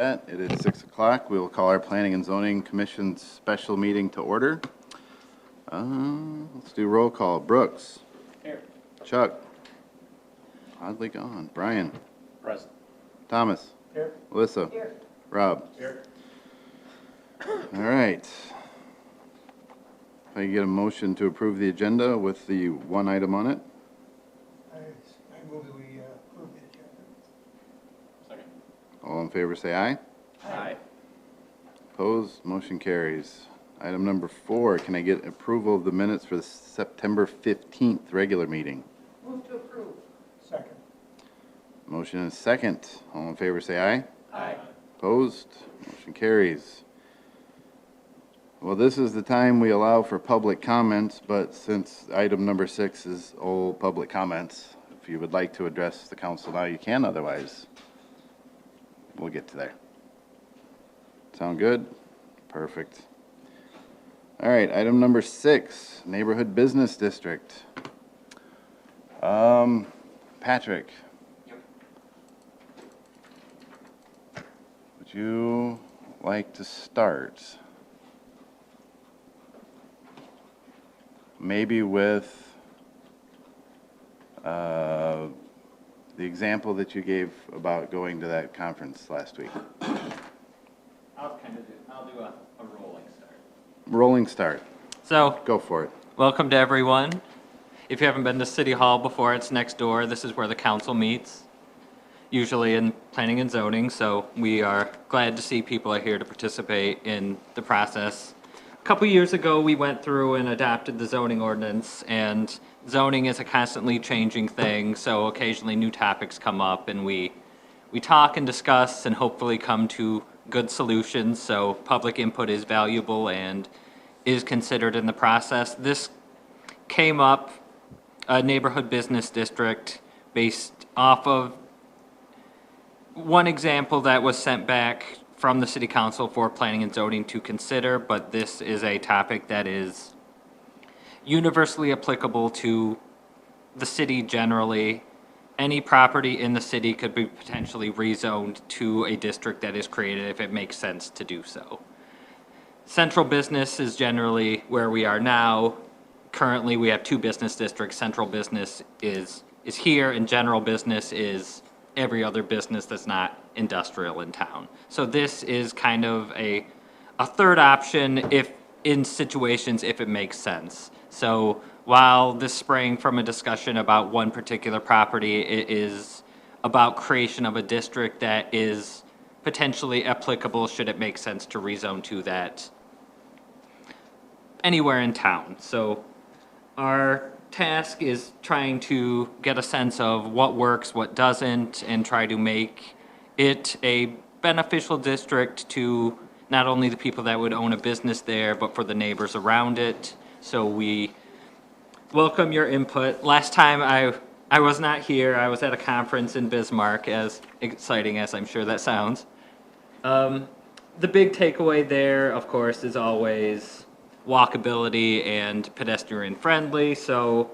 It is 6 o'clock. We will call our Planning and Zoning Commission special meeting to order. Let's do roll call. Brooks. Here. Chuck. Oddly gone. Brian. Present. Thomas. Here. Melissa. Here. Rob. Here. All right. If I can get a motion to approve the agenda with the one item on it. I move that we approve the agenda. Second. All in favor, say aye. Aye. Opposed, motion carries. Item number 4, can I get approval of the minutes for the September 15th regular meeting? Move to approve. Second. Motion is second. All in favor, say aye. Aye. Opposed, motion carries. Well, this is the time we allow for public comments, but since item number 6 is all public comments, if you would like to address the council now, you can. Otherwise, we'll get to there. Sound good? Perfect. All right, item number 6, Neighborhood Business District. Patrick. Would you like to start? Maybe with the example that you gave about going to that conference last week. I'll do a rolling start. Rolling start. So, Go for it. welcome to everyone. If you haven't been to City Hall before, it's next door. This is where the council meets, usually in planning and zoning, so we are glad to see people are here to participate in the process. A couple years ago, we went through and adopted the zoning ordinance, and zoning is a constantly changing thing, so occasionally new topics come up, and we talk and discuss and hopefully come to good solutions, so public input is valuable and is considered in the process. This came up, a neighborhood business district, based off of one example that was sent back from the city council for planning and zoning to consider, but this is a topic that is universally applicable to the city generally. Any property in the city could be potentially rezoned to a district that is created if it makes sense to do so. Central business is generally where we are now. Currently, we have 2 business districts. Central business is here, and general business is every other business that's not industrial in town. So this is kind of a third option if in situations if it makes sense. So while this sprang from a discussion about one particular property, it is about creation of a district that is potentially applicable should it make sense to rezone to that anywhere in town. So our task is trying to get a sense of what works, what doesn't, and try to make it a beneficial district to not only the people that would own a business there, but for the neighbors around it. So we welcome your input. Last time I was not here. I was at a conference in Bismarck, as exciting as I'm sure that sounds. The big takeaway there, of course, is always walkability and pedestrian friendly. So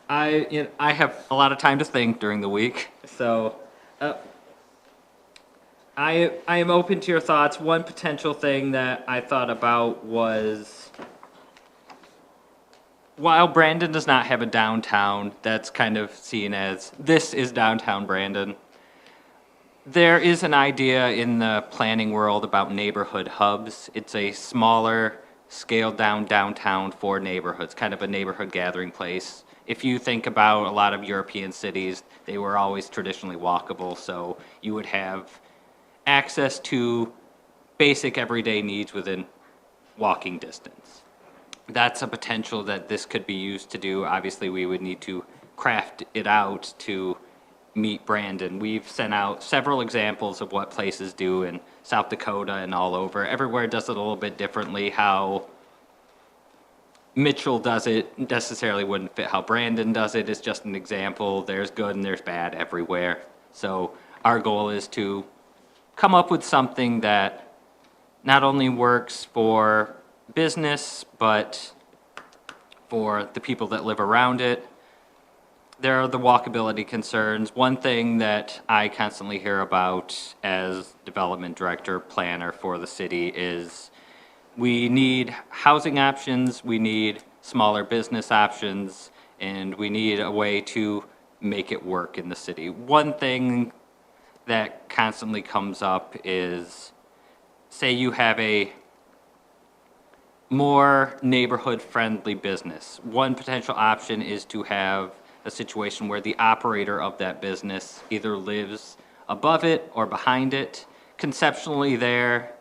I have a lot of time to think during the week. So I am open to your thoughts. One potential thing that I thought about was, while Brandon does not have a downtown that's kind of seen as, this is downtown Brandon, there is an idea in the planning world about neighborhood hubs. It's a smaller, scaled down downtown for neighborhoods, kind of a neighborhood gathering place. If you think about a lot of European cities, they were always traditionally walkable, so you would have access to basic everyday needs within walking distance. That's a potential that this could be used to do. Obviously, we would need to craft it out to meet Brandon. We've sent out several examples of what places do in South Dakota and all over. Everywhere does it a little bit differently. How Mitchell does it necessarily wouldn't fit how Brandon does it. It's just an example. There's good and there's bad everywhere. So our goal is to come up with something that not only works for business, but for the people that live around it. there are the walkability concerns. One thing that I constantly hear about as development director, planner for the city is we need housing options, we need smaller business options, and we need a way to make it work in the city. One thing that constantly comes up is, say you have a more neighborhood-friendly business. One potential option is to have a situation where the operator of that business either lives above it or behind it. Conceptually there,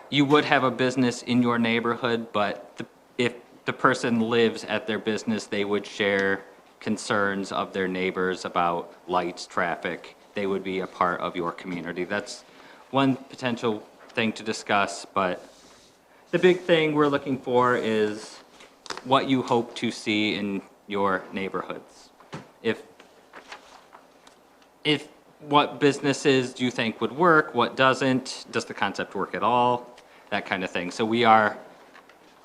you would have a business in your neighborhood, but if the person lives at their business, they would share concerns of their neighbors about lights, traffic. They would be a part of your community. That's one potential thing to discuss, but the big thing we're looking for is what you hope to see in your neighborhoods. If what businesses do you think would work, what doesn't, does the concept work at all, that kind of thing. So we are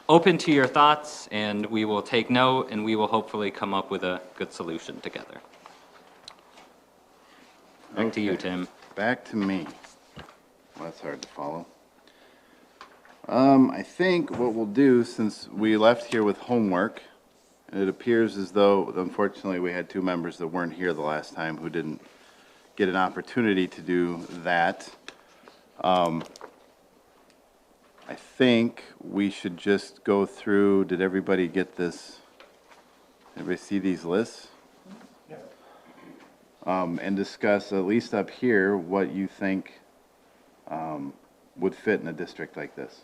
open to your thoughts, and we will take note, and we will hopefully come up with a good solution together. Back to you, Okay. Tim. Back to me. Well, that's hard to follow. I think what we'll do, since we left here with homework, and it appears as though, unfortunately, we had two members that weren't here the last time who didn't get an opportunity to do that. I think we should just go through, did everybody get this? Everybody see these lists? Yeah. And discuss, at least up here, what you think would fit in a district like this.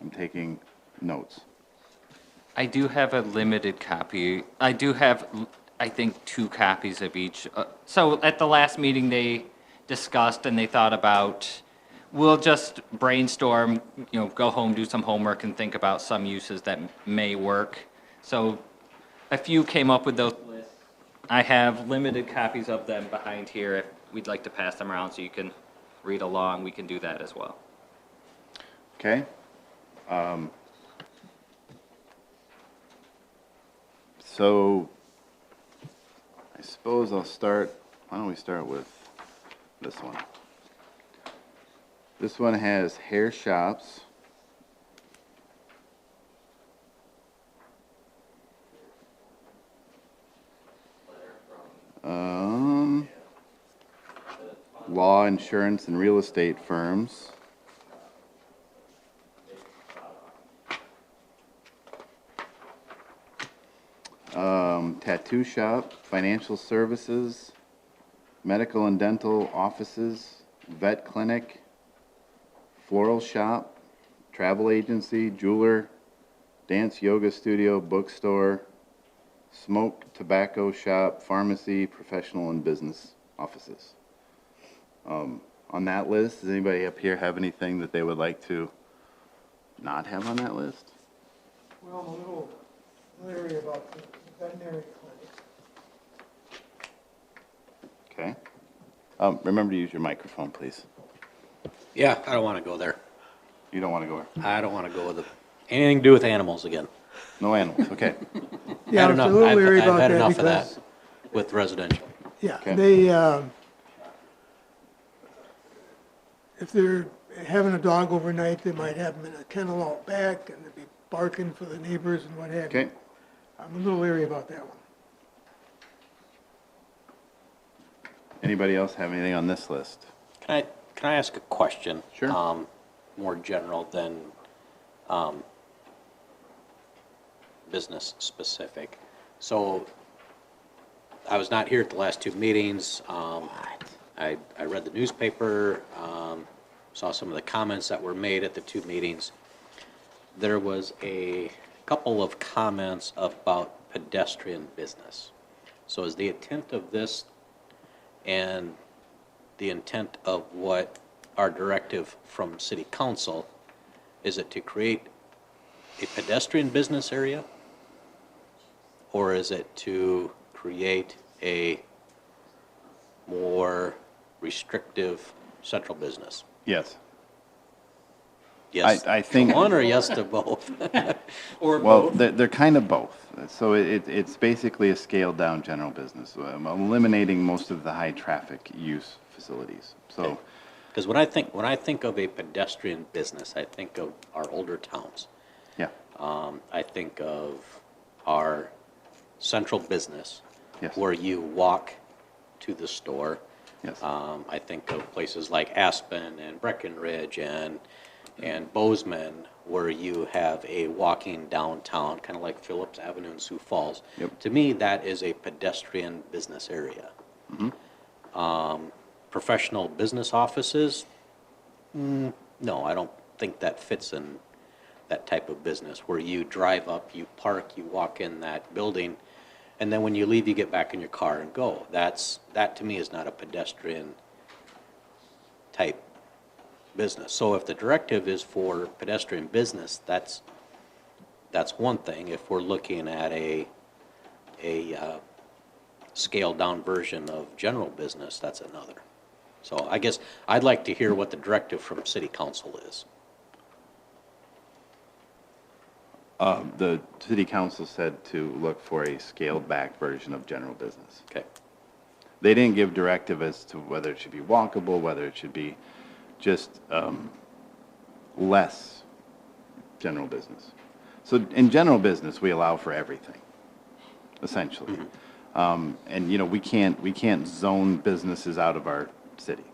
I'm taking notes. I do have a limited copy. I do have, I think, 2 copies of each. So at the last meeting, they discussed and they thought about, we'll just brainstorm, go home, do some homework, and think about some uses that may work. So a few came up with those lists. I have limited copies of them behind here. If we'd like to pass them around so you can read along, we can do that as well. Okay? So, I suppose I'll start, why don't we start with this one? This one has hair shops. Law, insurance, and real estate firms. Tattoo shop, financial services, medical and dental offices, vet clinic, floral shop, travel agency, jeweler, dance yoga studio, bookstore, smoke, tobacco shop, pharmacy, professional and business offices. On that list, does anybody up here have anything that they would like to not have on that list? Well, I'm a little leery about the veterinary clinic. Okay. Remember to use your microphone, please. Yeah, I don't want to go there. You don't want to go there. I don't want to go with anything to do with animals again. No animals, okay. Yeah, I was a little leery about I've had that enough of because, that with residential. yeah, Okay. they, if they're having a dog overnight, they might have them in a kennel out back and they'd be barking for the neighbors and what have you. Okay. I'm a little leery about that one. Anybody else have anything on this list? Can I ask a question? Sure. More general than business specific. So I was not here at the last 2 meetings. I read the newspaper, saw some of the comments that were made at the 2 meetings. There was a couple of comments about pedestrian business. So is the intent of this and the intent of what our directive from city council, is it to create a pedestrian business area? Or is it to create a more restrictive central business? Yes. Yes I to think- one or yes to both? Or Well, both. they're kind of both. So it's basically a scaled-down general business, eliminating most of the high-traffic use facilities. So, Because when I think of a pedestrian business, I think of our older towns. yeah, I think of our central business. Yes. Where you walk to the store. yes. I think of places like Aspen and Breckenridge and Bozeman, where you have a walking downtown, kind of like Phillips Avenue in Sioux Falls. Yep. To me, that is a pedestrian business area. Professional business offices, no, I don't think that fits in that type of business, where you drive up, you park, you walk in that building, and then when you leave, you get back in your car and go. That to me is not a pedestrian type business. So if the directive is for pedestrian business, that's one thing. If we're looking at a scaled down version of general business, that's another. So I guess I'd like to hear what the directive from city council is. The city council said to look for a scaled-back version of general business. Okay. They didn't give directive as to whether it should be walkable, whether it should be just less general business. So in general business, we allow for everything, essentially. And, you know, we can't zone businesses out of our city.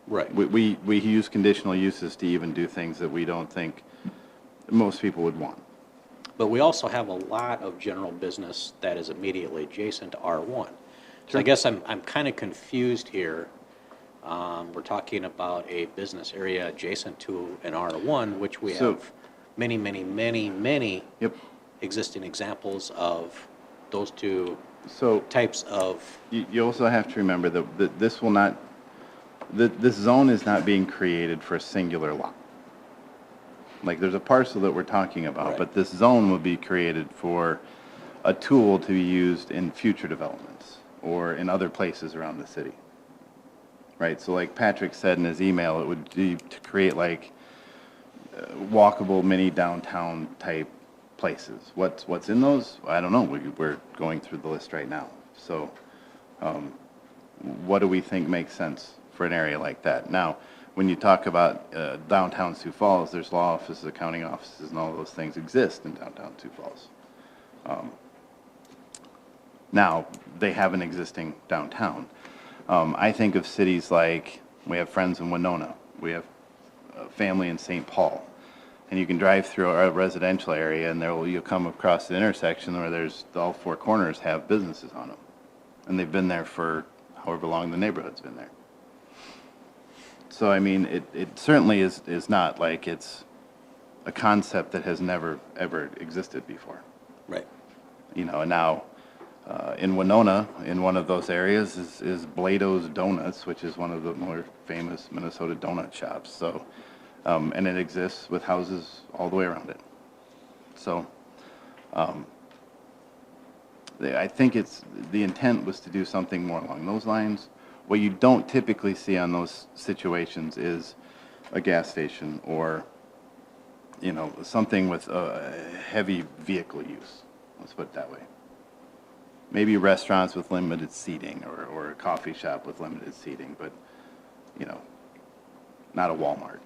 Right. We use conditional uses to even do things that we don't think most people would want. But we also have a lot of general business that is immediately adjacent to R1. So I guess I'm kind of confused here. We're talking about a business area adjacent to an R1, which we So- have many Yep. existing examples of those two So types of, you also have to remember that this will not, this zone is not being created for a singular lot. Like, there's a parcel that we're talking about, Right. but this zone will be created for a tool to be used in future developments or in other places around the city. Right, so like Patrick said in his email, it would be to create like walkable mini downtown type places. What's in those? I don't know. We're going through the list right now. So, what do we think makes sense for an area like that? Now, when you talk about downtown Sioux Falls, there's law offices, accounting offices, and all those things exist in downtown Sioux Falls. Now, they have an existing downtown. I think of cities like, we have friends in Winona, we have a family in St. Paul, and you can drive through our residential area and you'll come across the intersection where there's, all four corners have businesses on them. And they've been there for however long the neighborhood's been there. So, I mean, it certainly is not like it's a concept that has never, ever existed before. right. You know, and now, in Winona, in one of those areas is Blado's Donuts, which is one of the more famous Minnesota donut shops. So, and it exists with houses all the way around it. So, I think the intent was to do something more along those lines. What you don't typically see on those situations is a gas station or, you know, something with a heavy vehicle use. Let's put it that way. Maybe restaurants with limited seating or a coffee shop with limited seating, but, you know, not a Walmart.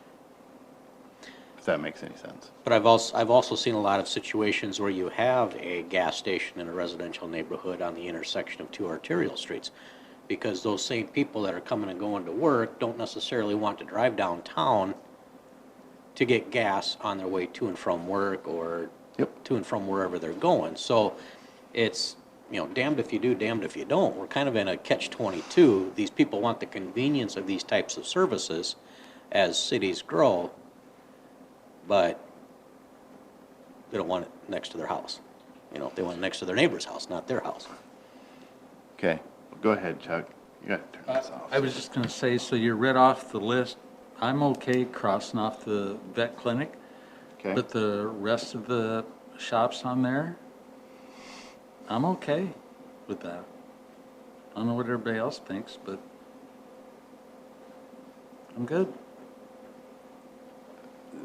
If that makes any sense. But I've also seen a lot of situations where you have a gas station in a residential neighborhood on the intersection of two arterial streets, because those same people that are coming and going to work don't necessarily want to drive downtown to get gas on their way to and from work or Yep. to and from wherever they're going. So it's, you know, damned if you do, damned if you don't. We're kind of in a catch-22. These people want the convenience of these types of services as cities grow, but they don't want it next to their house. You know, they want it next to their neighbor's house, not their house. Okay, go ahead, Chuck. You gotta turn this off. I was just gonna say, so you read off the list. I'm okay crossing off the vet clinic, Okay, but the rest of the shops on there, I'm okay with that. I don't know what everybody else thinks, but I'm good.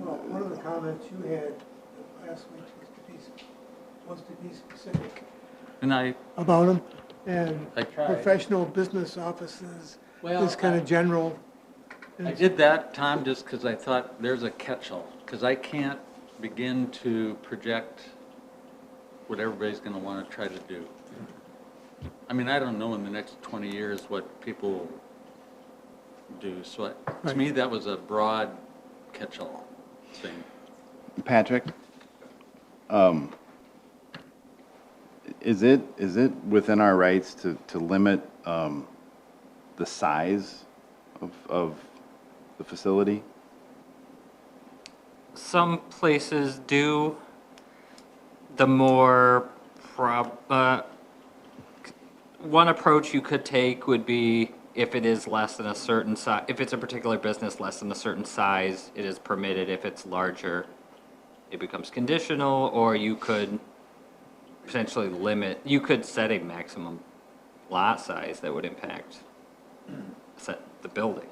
Well, one of the comments you had last week was to be specific And I, about them, and I tried. professional business offices Well, is kind of general. I did that, Tom, just because I thought there's a catch-all, because I can't begin to project what everybody's going to want to try to do. I mean, I don't know in the next 20 years what people do, so to Right. me, that was a broad catch-all thing. Patrick, is it within our rights to limit the size of the facility? Some places do. The more one approach you could take would be if it is less than a certain size, if it's a particular business less than a certain size, it is permitted. If it's larger, it becomes conditional, or you could potentially limit, you could set a maximum lot size that would impact the building.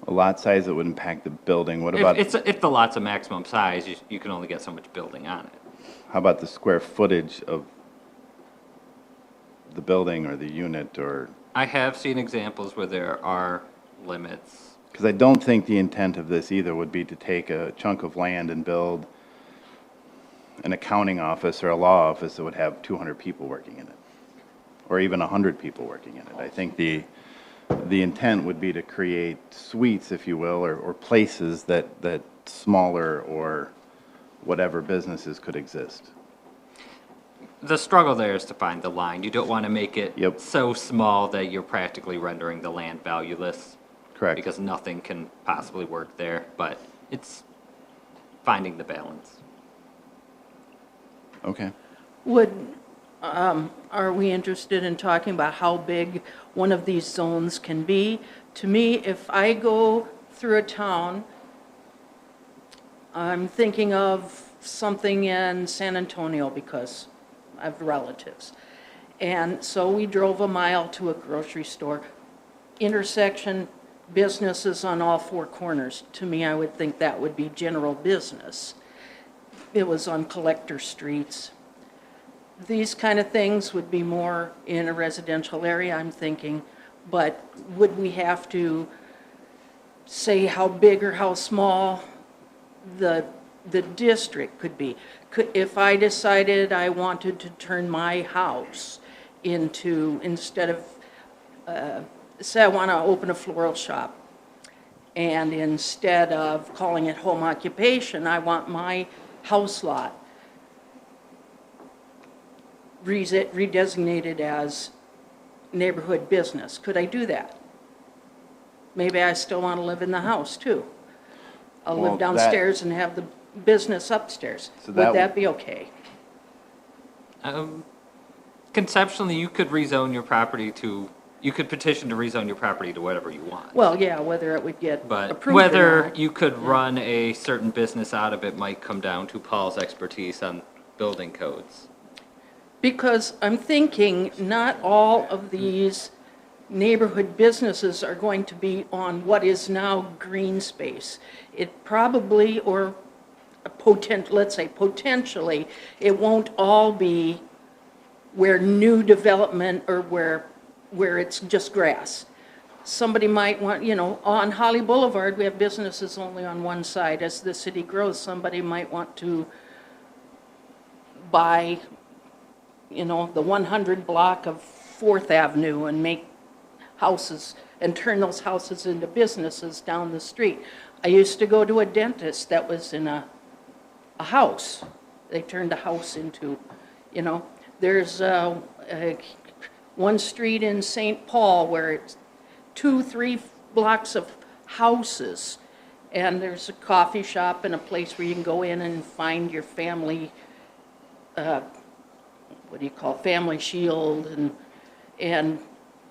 A lot size that would impact the building, what If about, if the lot's a maximum size, you can only get so much building on it. how about the square footage of the building or the unit, or, I have seen examples where there are limits. because I don't think the intent of this either would be to take a chunk of land and build an accounting office or a law office that would have 200 people working in it, or even 100 people working in it. I think the intent would be to create suites, if you will, or places that smaller or whatever businesses could exist. The struggle there is to find the line. You don't want to make it Yep. so small that you're practically rendering the land valueless. Correct. Because nothing can possibly work there, but it's finding the balance. Okay. Are we interested in talking about how big one of these zones can be? To me, if I go through a town, I'm thinking of something in San Antonio because I have relatives. And so we drove a mile to a grocery store. Intersection, businesses on all four corners. To me, I would think that would be general business. It was on collector streets. These kind of things would be more in a residential area, I'm thinking, but would we have to say how big or how small the district could be? If I decided I wanted to turn my house into, instead of, say I want to open a floral shop, and instead of calling it home occupation, I want my house lot redesignated as neighborhood business. Could I do that? Maybe I still want to live in the house, too. I'll Well, live downstairs and have the business upstairs. So Would that that be okay? Conceptually, you could rezone your property to, you could petition to rezone your property to whatever you want. Well, yeah, whether it would get But approved or whether not. you could run a certain business out of it might come down to Paul's expertise on building codes. Because I'm thinking not all of these neighborhood businesses are going to be on what is now green space. It probably, or let's say potentially, it won't all be where new development or where it's just grass. Somebody might want, on Holly Boulevard, we have businesses only on one side. As the city grows, somebody might want to buy the 100 block of 4th Avenue and make houses and turn those houses into businesses down the street. I used to go to a dentist that was in a house. They turned a house into, there's one street in St. Paul where it's 2-3 blocks of houses. And there's a coffee shop and a place where you can go in and find your family Family Shield, and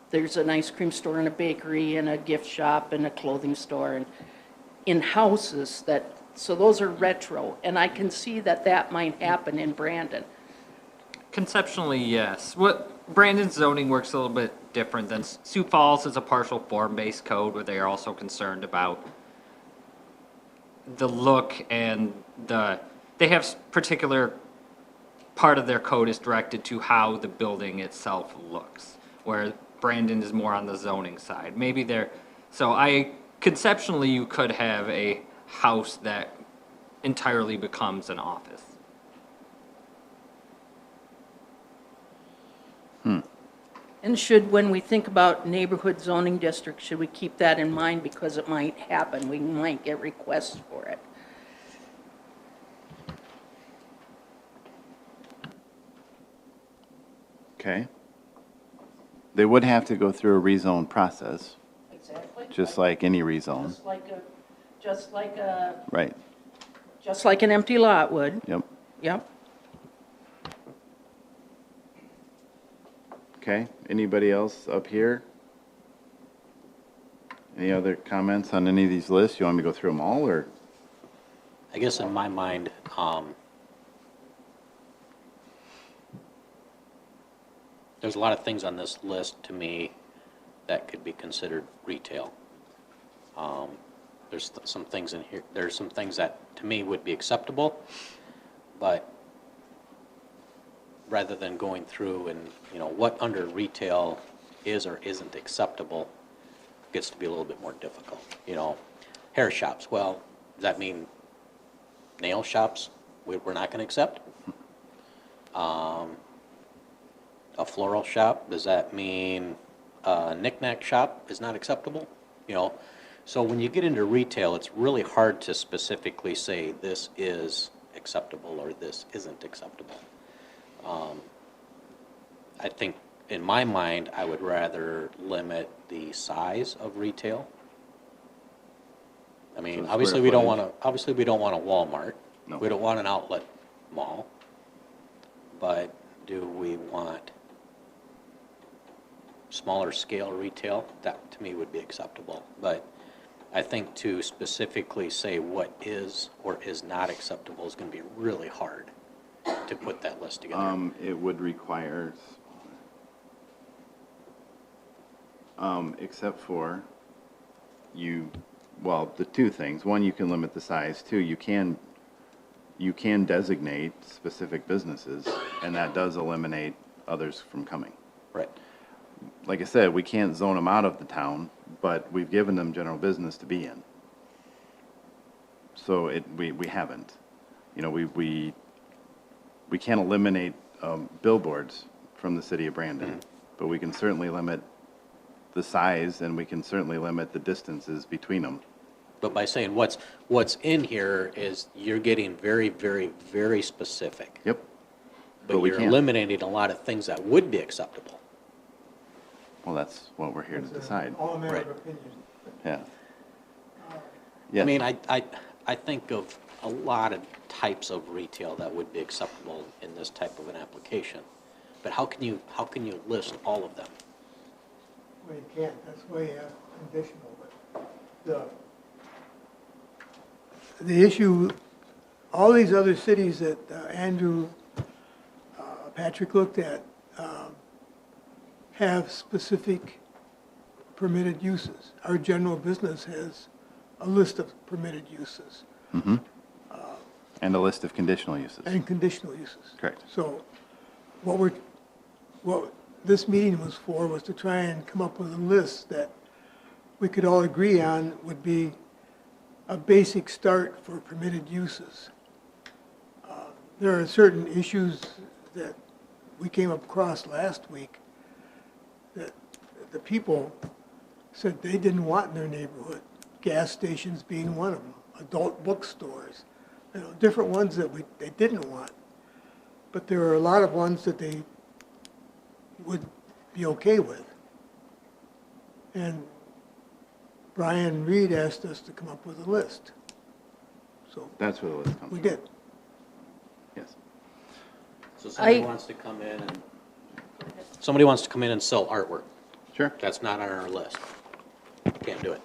there's an ice cream store and a bakery and a gift shop and a clothing store, and in houses so those are retro, and I can see that might happen in Brandon. Conceptually, yes. Brandon's zoning works a little bit different than Sioux Falls is a partial form-based code where they are also concerned about the look and they have particular part of their code is directed to how the building itself looks, where Brandon is more on the zoning side. Maybe conceptually, you could have a house that entirely becomes an office. And when we think about neighborhood zoning districts, should we keep that in mind because it might happen? We might get requests for it. Okay. They would have to go through a rezone process, Exactly. just like any rezone. Right, Just like an empty lot would. yep. Yep. Okay, anybody else up here? Any other comments on any of these lists? You want me to go through them all, or? I guess in my mind, there's a lot of things on this list to me that could be considered retail. There's some things in here, there's some things that to me would be acceptable, but rather than going through and, what under retail is or isn't acceptable, gets to be a little bit more difficult. Hair shops, well, does that mean nail shops we're not going to accept? A floral shop, does that mean a knick-knack shop is not acceptable? So when you get into retail, it's really hard to specifically say this is acceptable or this isn't acceptable. I think, in my mind, I would rather limit the size of retail. I mean, So obviously square we don't footage. want to, obviously we don't want a Walmart. No. We don't want an outlet mall. But do we want smaller scale retail? That to me would be acceptable. But I think to specifically say what is or is not acceptable is going to be really hard to put that list together. It would require, except for the two things. One, you can limit the size. Two, you can designate specific businesses, and that does eliminate others from coming. Right. Like I said, we can't zone them out of the town, but we've given them general business to be in. So we haven't. We can't eliminate billboards from the city of Brandon, but we can certainly limit the size, and we can certainly limit the distances between them. But by saying what's in here is you're getting very, very, very specific. Yep. But we you're can't. eliminating a lot of things that would be acceptable. Well, that's what we're here to decide. All a matter Right. of opinion. Yeah. I Yes. mean, I think of a lot of types of retail that would be acceptable in this type of an application. But how can you list all of them? Well, you can't, that's why you have conditional, but the issue, all these other cities that Andrew, Patrick looked at, have specific permitted uses. Our general business has a list of permitted uses And a list of conditional uses. and conditional uses. Correct. So what this meeting was for was to try and come up with a list that we could all agree on would be a basic start for permitted uses. There are certain issues that we came across last week that the people said they didn't want in their neighborhood, gas stations being one of them, adult bookstores, different ones that they didn't want. But there are a lot of ones that they would be okay with. And Brian Reed asked us to come up with a list. So That's where the list comes we from. did. Yes. So somebody I- wants to come in and sell artwork. Sure. That's not on our list. Can't do it.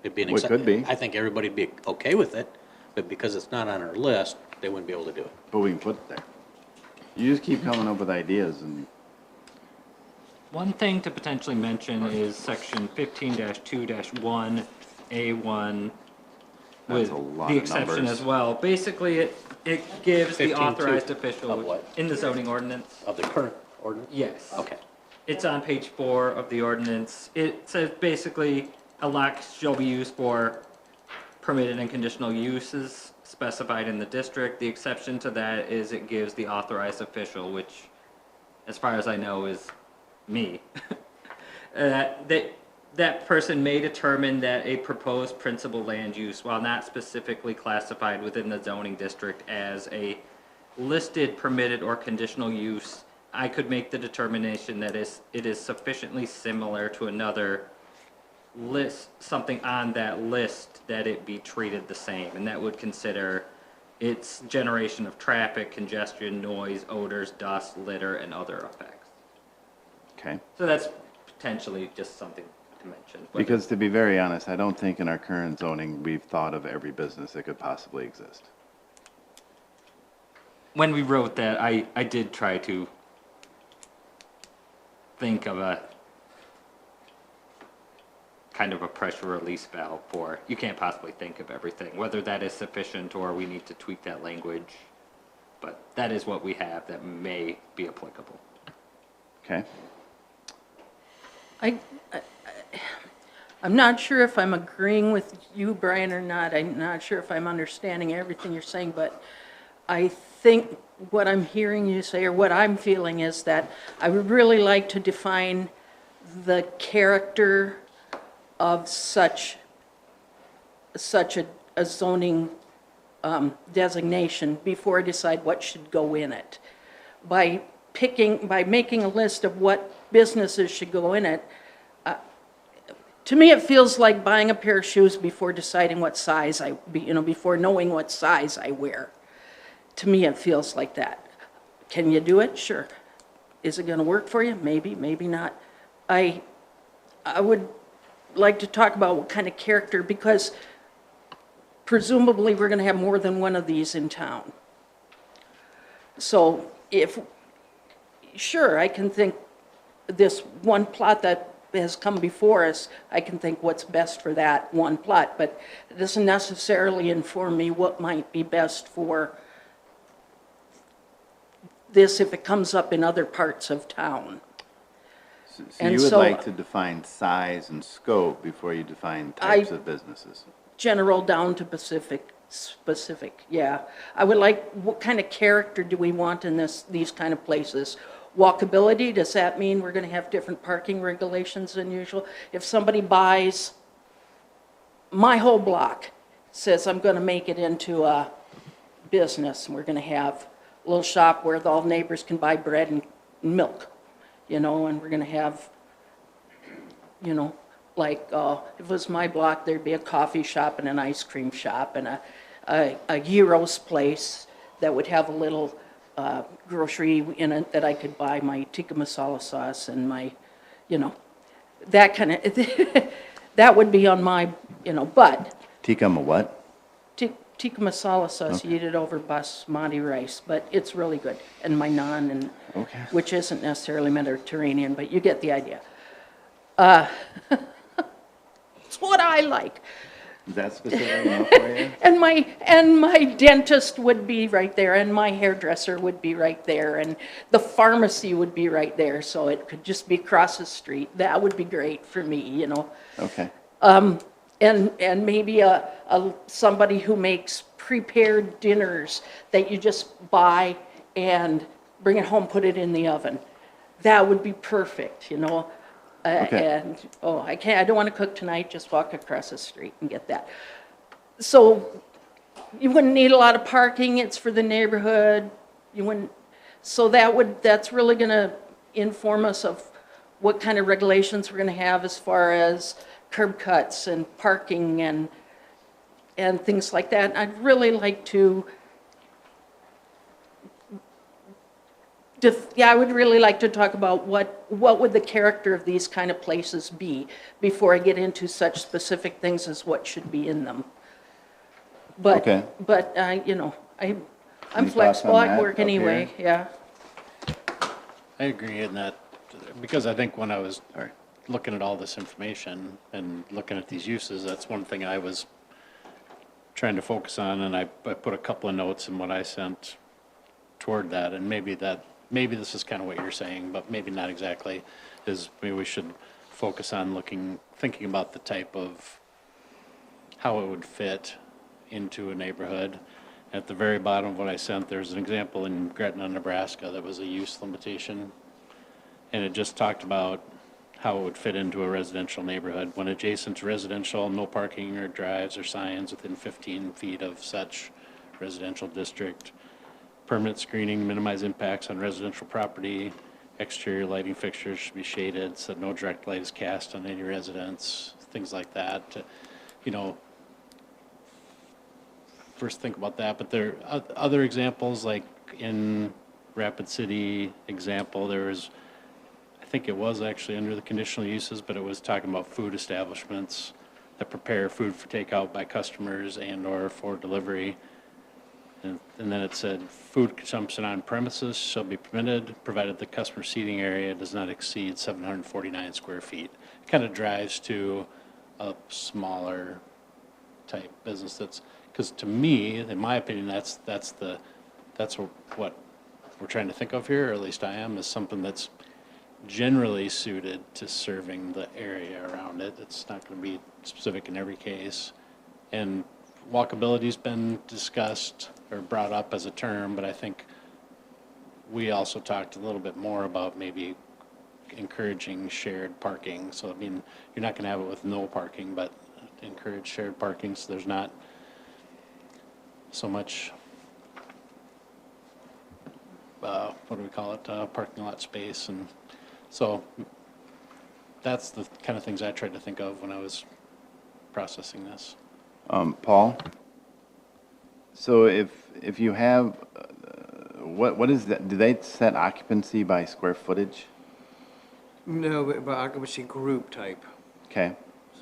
It'd be an Well, it could be. I think everybody'd be okay with it, but because it's not on our list, they wouldn't be able to do it. But we can put it there. You just keep coming up with ideas, and One thing to potentially mention is section 15-2-1A1. That's with a lot the of exception numbers. as well. Basically, it gives the 15 to- authorized official of what? in the zoning ordinance. Of the current ordinance? Yes. Okay. It's on page 4 of the ordinance. It says basically a lot shall be used for permitted and conditional uses specified in the district. The exception to that is it gives the authorized official, which, as far as I know, is me. That person may determine that a proposed principal land use, while not specifically classified within the zoning district as a listed permitted or conditional use, I could make the determination that it is sufficiently similar to another list, something on that list, that it be treated the same, and that would consider its generation of traffic, congestion, noise, odors, dust, litter, and other effects. Okay. So that's potentially just something to mention. But Because to be very honest, I don't think in our current zoning, we've thought of every business that could possibly exist. when we wrote that, I did try to think of a kind of a pressure release valve for, you can't possibly think of everything, whether that is sufficient or we need to tweak that language. But that is what we have that may be applicable. Okay? I'm not sure if I'm agreeing with you, Brian, or not. I'm not sure if I'm understanding everything you're saying, but I think what I'm hearing you say, or what I'm feeling, is that I would really like to define the character of such a zoning designation before I decide what should go in it. By making a list of what businesses should go in it, to me, it feels like buying a pair of shoes before deciding what size before knowing what size I wear. To me, it feels like that. Can you do it? Sure. Is it going to work for you? Maybe, maybe not. I would like to talk about what kind of character, because presumably we're going to have more than one of these in town. So sure, I can think this one plot that has come before us, I can think what's best for that one plot, but it doesn't necessarily inform me what might be best for this if it comes up in other parts of town. So And you would so- like to define size and scope before you define types of businesses? General down to specific, yeah. I would like, what kind of character do we want in these kind of places? Walkability, does that mean we're going to have different parking regulations than usual? If somebody buys my whole block, says I'm going to make it into a business, and we're going to have a little shop where all neighbors can buy bread and milk, and we're going to have, like, if it was my block, there'd be a coffee shop and an ice cream shop and a gyros place that would have a little grocery in it that I could buy my tikka masala sauce and my, that kind of, that would be on my, but Tikka what? tikka masala sauce, you eat it over basmati rice, but it's really good. And my naan, Okay. which isn't necessarily Mediterranean, but you get the idea. It's what I like. Is that specific enough for you? And my dentist would be right there, and my hairdresser would be right there, and the pharmacy would be right there, so it could just be across the street. That would be great for me, Okay. And maybe somebody who makes prepared dinners that you just buy and bring it home, put it in the oven. That would be perfect, Okay. And, I don't want to cook tonight, just walk across the street and get that. So you wouldn't need a lot of parking, it's for the neighborhood, so that's really going to inform us of what kind of regulations we're going to have as far as curb cuts and parking and things like that. I'd really like to, I would really like to talk about what would the character of these kind of places be before I get into such specific things as what should be in them. But, Okay. but I'm Any thoughts flexible, on I that work up anyway, here? yeah. I agree in that, because I think when I was Sorry. looking at all this information and looking at these uses, that's one thing I was trying to focus on, and I put a couple of notes in what I sent toward that, and maybe this is kind of what you're saying, but maybe not exactly, is maybe we should focus on thinking about the type of, how it would fit into a neighborhood. At the very bottom of what I sent, there's an example in Gretna, Nebraska, that was a use limitation. And it just talked about how it would fit into a residential neighborhood. When adjacent to residential, no parking or drives or signs within 15 feet of such residential district. Permanent screening to minimize impacts on residential property. Exterior lighting fixtures should be shaded so that no direct light is cast on any residence, things like that. You know, first think about that, but there are other examples, like in Rapid City example, there was, I think it was actually under the conditional uses, but it was talking about food establishments that prepare food for takeout by customers and or for delivery. And then it said, food consumption on premises shall be permitted, provided the customer seating area does not exceed 749 square feet. It kind of drives to a smaller type business that's, because to me, in my opinion, that's what we're trying to think of here, or at least I am, is something that's generally suited to serving the area around it. It's not going to be specific in every case. And walkability's been discussed or brought up as a term, but I think we also talked a little bit more about maybe encouraging shared parking. So, I mean, you're not going to have it with no parking, but encourage shared parking so there's not so much, what do we call it, parking lot space. And so that's the kind of things I tried to think of when I was processing this. Paul? So if you have, what is that, do they set occupancy by square footage? No, but by occupancy group type. Okay,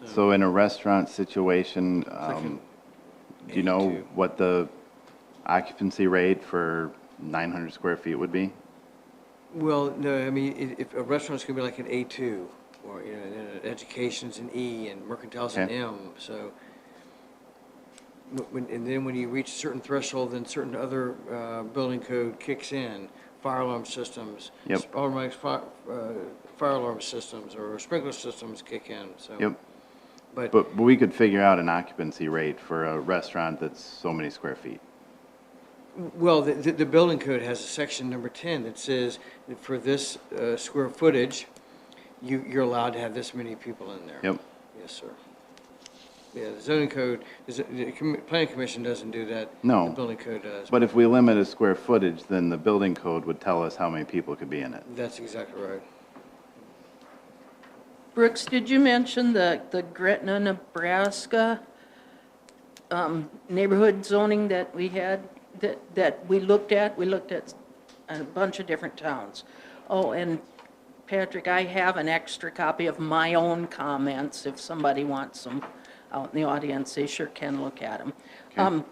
so in a restaurant situation, do you know 82. what the occupancy rate for 900 square feet would be? Well, no, I mean, if a restaurant's gonna be like an A2, or, you know, and then education's an E, and mercantile's an Okay. M, so. And then when you reach a certain threshold, then certain other, building code kicks in, fire alarm systems. Yep. Automatic fire alarm systems or sprinkler systems kick in, so. Yep, But, but we could figure out an occupancy rate for a restaurant that's so many square feet. well, the building code has a section number 10 that says that for this, square footage, you're allowed to have this many people in there. Yep. Yes, sir. Yeah, the zoning code, planning commission doesn't do that. No. The building code does. But if we limit a square footage, then the building code would tell us how many people could be in it. That's exactly right. Brooks, did you mention the Gretna, Nebraska neighborhood zoning that we had, that we looked at? We looked at a bunch of different towns. Oh, and Patrick, I have an extra copy of my own comments. If somebody wants them out in the audience, they sure can look at them.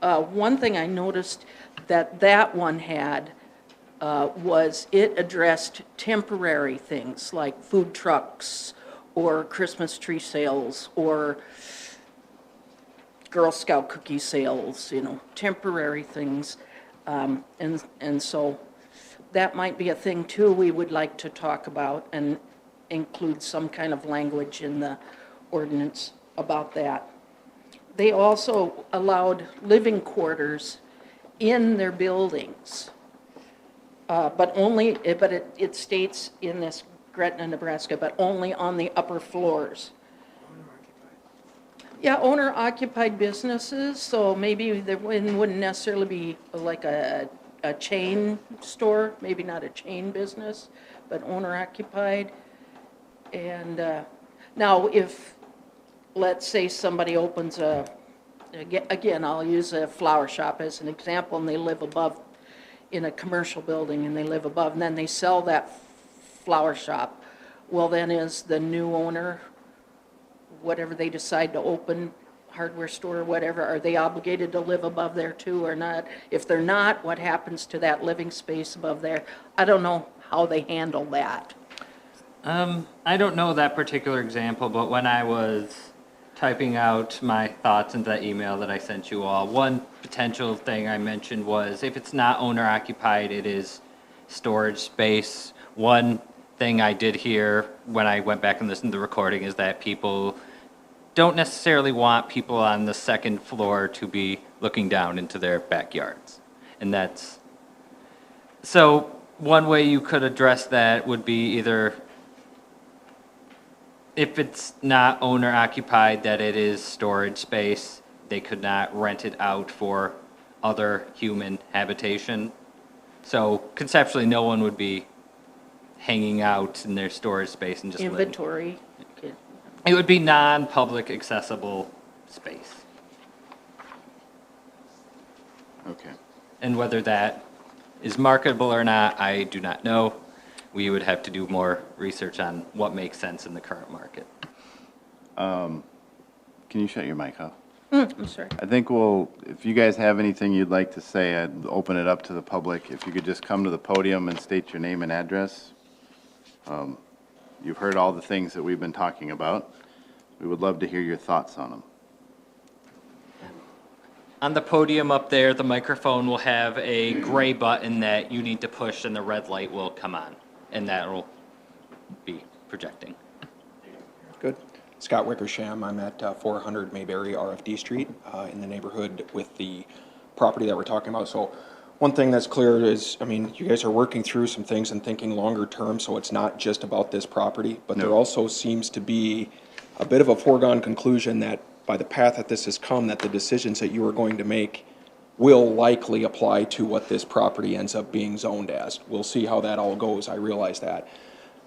One thing I noticed that one had was it addressed temporary things like food trucks or Christmas tree sales or Girl Scout cookie sales, you know, temporary things. And so that might be a thing too we would like to talk about and include some kind of language in the ordinance about that. They also allowed living quarters in their buildings. But it states in this Gretna, Nebraska, but only on the upper floors. Yeah, owner-occupied businesses, so maybe there wouldn't necessarily be like a chain store, maybe not a chain business, but owner-occupied. And now if, let's say somebody opens again, I'll use a flower shop as an example, and they live above in a commercial building and they live above, and then they sell that flower shop. Well, then is the new owner, whatever they decide to open, hardware store or whatever, are they obligated to live above there too or not? If they're not, what happens to that living space above there? I don't know how they handle that. I don't know that particular example, but when I was typing out my thoughts into that email that I sent you all. One potential thing I mentioned was if it's not owner occupied, it is storage space. One thing I did hear when I went back and listened to the recording is that people don't necessarily want people on the second floor to be looking down into their backyards. And that's, so one way you could address that would be either, if it's not owner occupied, that it is storage space, they could not rent it out for other human habitation. So conceptually, no one would be hanging out in their storage space and just living. Inventory. It would be non-public accessible space. Okay. And whether that is marketable or not, I do not know. We would have to do more research on what makes sense in the current market. Can you shut your mic off? I'm sorry. I think if you guys have anything you'd like to say, I'd open it up to the public. If you could just come to the podium and state your name and address. You've heard all the things that we've been talking about. We would love to hear your thoughts on them. On the podium up there, the microphone will have a gray button that you need to push and the red light will come on. And that will be projecting. Good. Scott Wickersham. I'm at 400 Mayberry RFD Street in the neighborhood with the property that we're talking about. So one thing that's clear is, I mean, you guys are working through some things and thinking longer term, so it's not just about this property, but there also seems to be a bit of a foregone conclusion that by the path that this has come, that the decisions that you are going to make will likely apply to what this property ends up being zoned as. We'll see how that all goes, I realize that.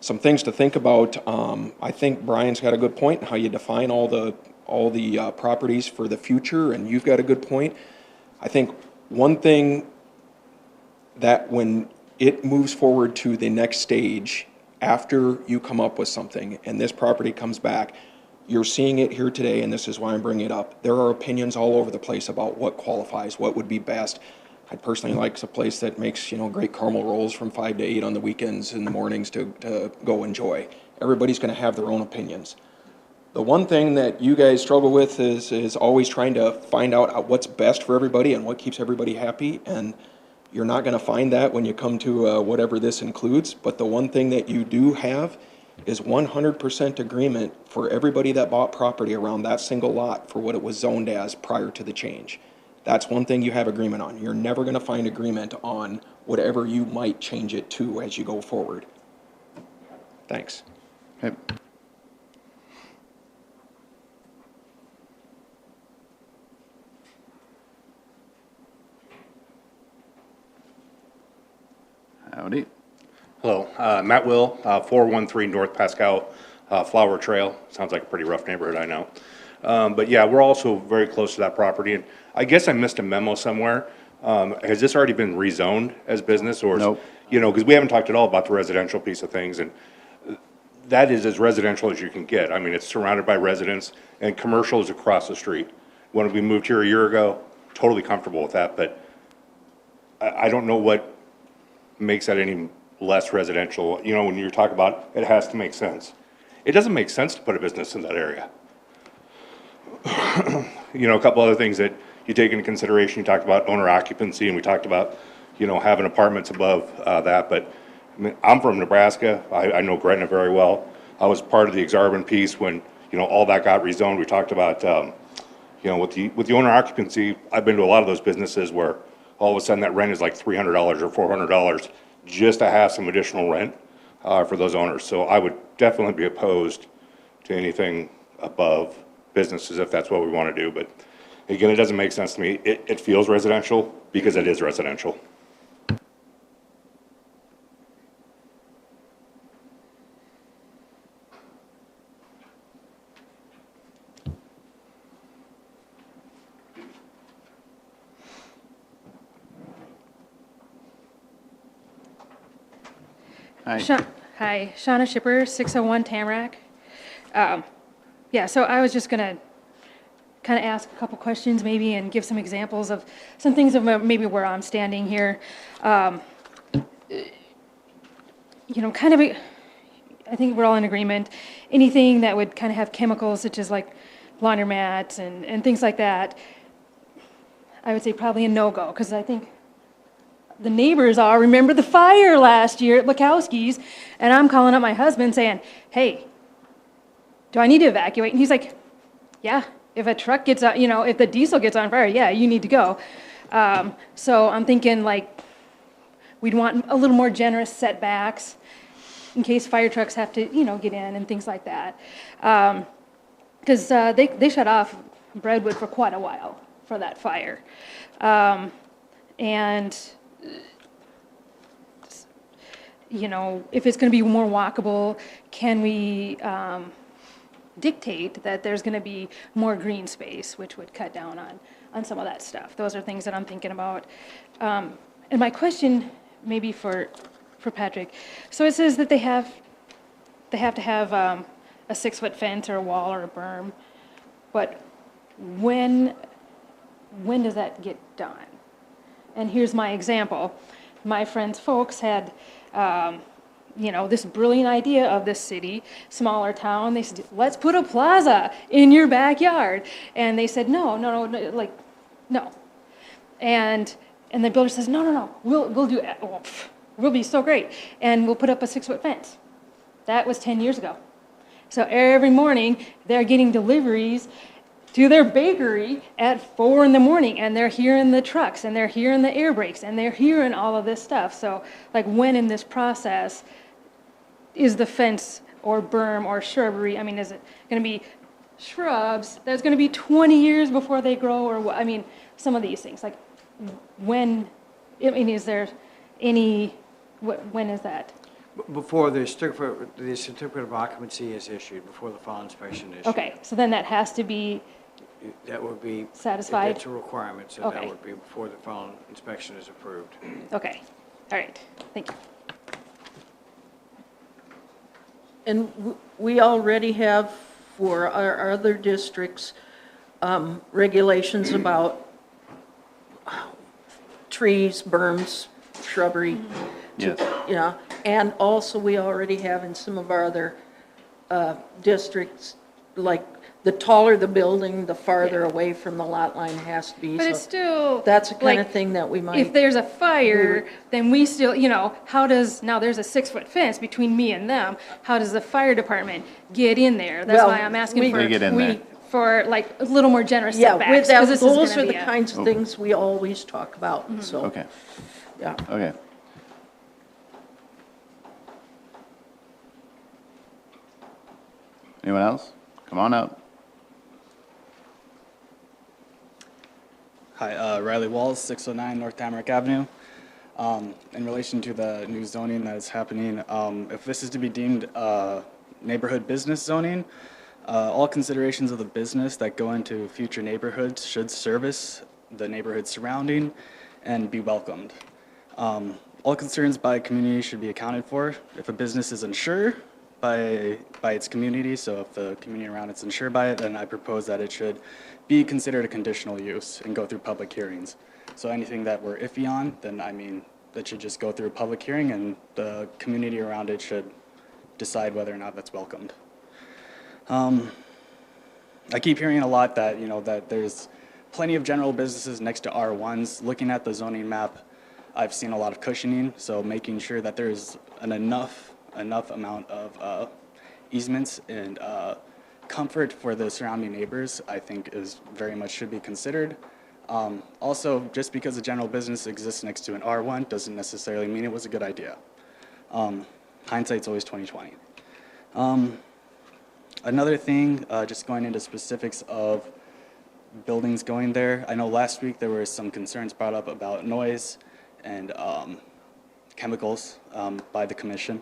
Some things to think about, I think Brian's got a good point in how you define all the properties for the future, and you've got a good point. I think one thing that when it moves forward to the next stage, after you come up with something and this property comes back, you're seeing it here today, and this is why I'm bringing it up. There are opinions all over the place about what qualifies, what would be best. I'd personally like a place that makes, great caramel rolls from 5 to 8 on the weekends and the mornings to go enjoy. Everybody's going to have their own opinions. The one thing that you guys struggle with is always trying to find out what's best for everybody and what keeps everybody happy, and you're not going to find that when you come to whatever this includes. But the one thing that you do have is 100% agreement for everybody that bought property around that single lot for what it was zoned as prior to the change. That's one thing you have agreement on. You're never going to find agreement on whatever you might change it to as you go forward. Thanks. Okay. Howdy. Hello, Matt Will, 413 North Pascal Flower Trail. Sounds like a pretty rough neighborhood, I know. But yeah, we're also very close to that property, and I guess I missed a memo somewhere. Has this already been rezoned as business, or? Nope. Because we haven't talked at all about the residential piece of things, and that is as residential as you can get. I mean, it's surrounded by residents, and commercial is across the street. When we moved here a year ago, totally comfortable with that, but I don't know what makes that any less residential. When you're talking about it has to make sense. It doesn't make sense to put a business in that area. A couple other things that you take into consideration. You talked about owner occupancy, and we talked about, having apartments above that. But I mean, I'm from Nebraska. I know Gretna very well. I was part of the Exarban piece when, all that got rezoned. We talked about, with the owner occupancy, I've been to a lot of those businesses where all of a sudden that rent is like $300 or $400 just to have some additional rent for those owners. So I would definitely be opposed to anything above businesses if that's what we want to do. But again, it doesn't make sense to me. It feels residential because it is residential. Hi. Hi, Shauna Shipper, 601 Tamarack. Yeah, so I was just going to kind of ask a couple questions maybe and give some examples of some things of maybe where I'm standing here. I think we're all in agreement. Anything that would kind of have chemicals such as like laundromats and things like that, I would say probably a no-go, because I think the neighbors all remember the fire last year at Lukowski's, and I'm calling up my husband saying, hey, do I need to evacuate? And he's like, yeah, if a truck gets out, if the diesel gets on fire, yeah, you need to go. So I'm thinking like, we'd want a little more generous setbacks in case fire trucks have to, get in and things like that. Because they shut off Breadwood for quite a while for that fire. And if it's going to be more walkable, can we dictate that there's going to be more green space, which would cut down on some of that stuff? Those are things that I'm thinking about. And my question, maybe for Patrick, so it says that they have to have a 6-foot fence or a wall or a berm, but when does that get done? And here's my example. My friend's folks had, this brilliant idea of this city, smaller town. They said, let's put a plaza in your backyard. And they said, no. And the builder says, no, we'll do it. Oh, we'll be so great. And we'll put up a 6-foot fence. That was 10 years ago. So every morning, they're getting deliveries to their bakery at 4 in the morning, and they're hearing the trucks, and they're hearing the air brakes, and they're hearing all of this stuff. So, when in this process is the fence or berm or shrubbery? Is it going to be shrubs that's going to be 20 years before they grow, or what? Some of these things. When? Is there any? When is that? Before the certificate of occupancy is issued, before the fall inspection is issued. Okay, so then that has to be. That would be. Satisfied? That's a requirement, so Okay. that would be before the final inspection is approved. Okay, all right, thank you. And we already have, for our other districts, regulations about trees, berms, shrubbery. Yes. Yeah, and also we already have in some of our other districts, like the taller the building, the farther away from the lot line has to be. But it's So still. that's the kind of like, thing that we might. If there's a fire, then we still, how does, now there's a 6-foot fence between me and them. How does the fire department get in there? That's Well, why I'm asking we- for. They get in there. For a little more generous Yeah, setbacks. with that, 'cause this is those gonna are the be a- kinds of things we always talk about, so. Okay, Yeah. okay. Anyone else? Come on up. Hi, Riley Walls, 609 North Tamarack Avenue. In relation to the new zoning that is happening, if this is to be deemed neighborhood business zoning, all considerations of the business that go into future neighborhoods should service the neighborhood surrounding and be welcomed. All concerns by community should be accounted for. If a business is unsure by its community, so if the community around it's unsure by it, then I propose that it should be considered a conditional use and go through public hearings. So anything that we're iffy on, then that should just go through a public hearing and the community around it should decide whether or not that's welcomed. I keep hearing a lot that, that there's plenty of general businesses next to R1s. Looking at the zoning map, I've seen a lot of cushioning, so making sure that there's an enough amount of easements and comfort for the surrounding neighbors, I think is very much should be considered. Also, just because a general business exists next to an R1 doesn't necessarily mean it was a good idea. Hindsight's always 20/20. Another thing, just going into specifics of buildings going there, I know last week there were some concerns brought up about noise and chemicals by the commission.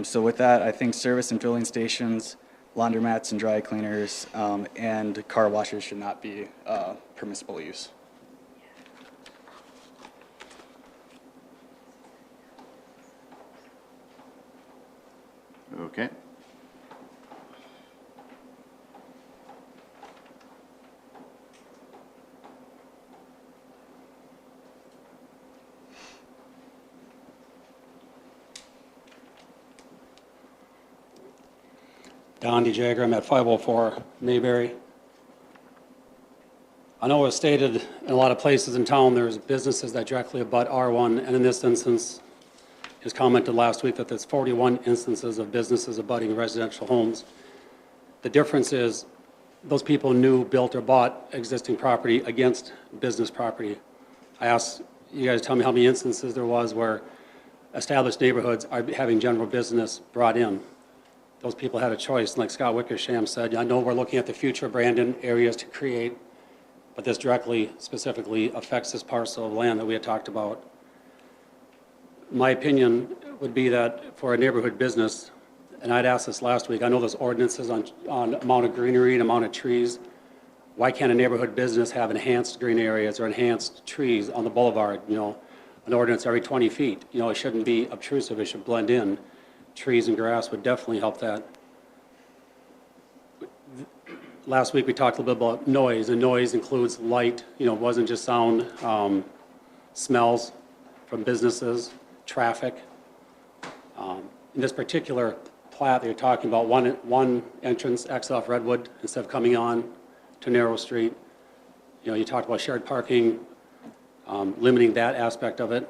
So with that, I think service and filling stations, laundromats and dry cleaners, and car washes should not be permissible use. Okay. Gandhi Jagger. I'm at 504 Mayberry. I know it was stated in a lot of places in town, there's businesses that directly abut R1, and in this instance, it was commented last week that there's 41 instances of businesses abutting residential homes. The difference is those people knew, built, or bought existing property against business property. I asked you guys to tell me how many instances there was where established neighborhoods are having general business brought in. Those people had a choice, and like Scott Wickersham said, I know we're looking at the future Brandon areas to create, but this directly, specifically affects this parcel of land that we had talked about. My opinion would be that for a neighborhood business, and I'd asked this last week, I know there's ordinances on amount of greenery and amount of trees. Why can't a neighborhood business have enhanced green areas or enhanced trees on the boulevard? You know, an ordinance every 20 feet. You know, it shouldn't be obtrusive, it should blend in. Trees and grass would definitely help that. Last week we talked a little bit about noise, and noise includes light, you know, it wasn't just sound, smells from businesses, traffic. In this particular plat that you're talking about, one entrance exit off Redwood instead of coming on to Narrow Street. You know, you talked about shared parking, limiting that aspect of it.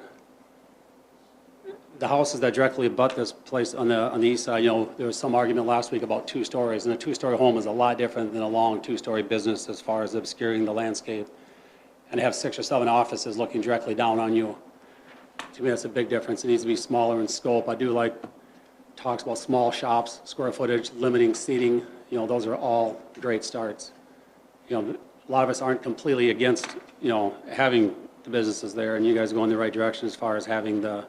The houses that directly abut this place on the east side, you know, there was some argument last week about 2 stories, and a 2-story home is a lot different than a long 2-story business as far as obscuring the landscape. And to have 6 or 7 offices looking directly down on you, to me that's a big difference. It needs to be smaller in scope. I do like talks about small shops, square footage, limiting seating. You know, those are all great starts. You know, a lot of us aren't completely against, you know, having the businesses there, and you guys go in the right direction as far as having the,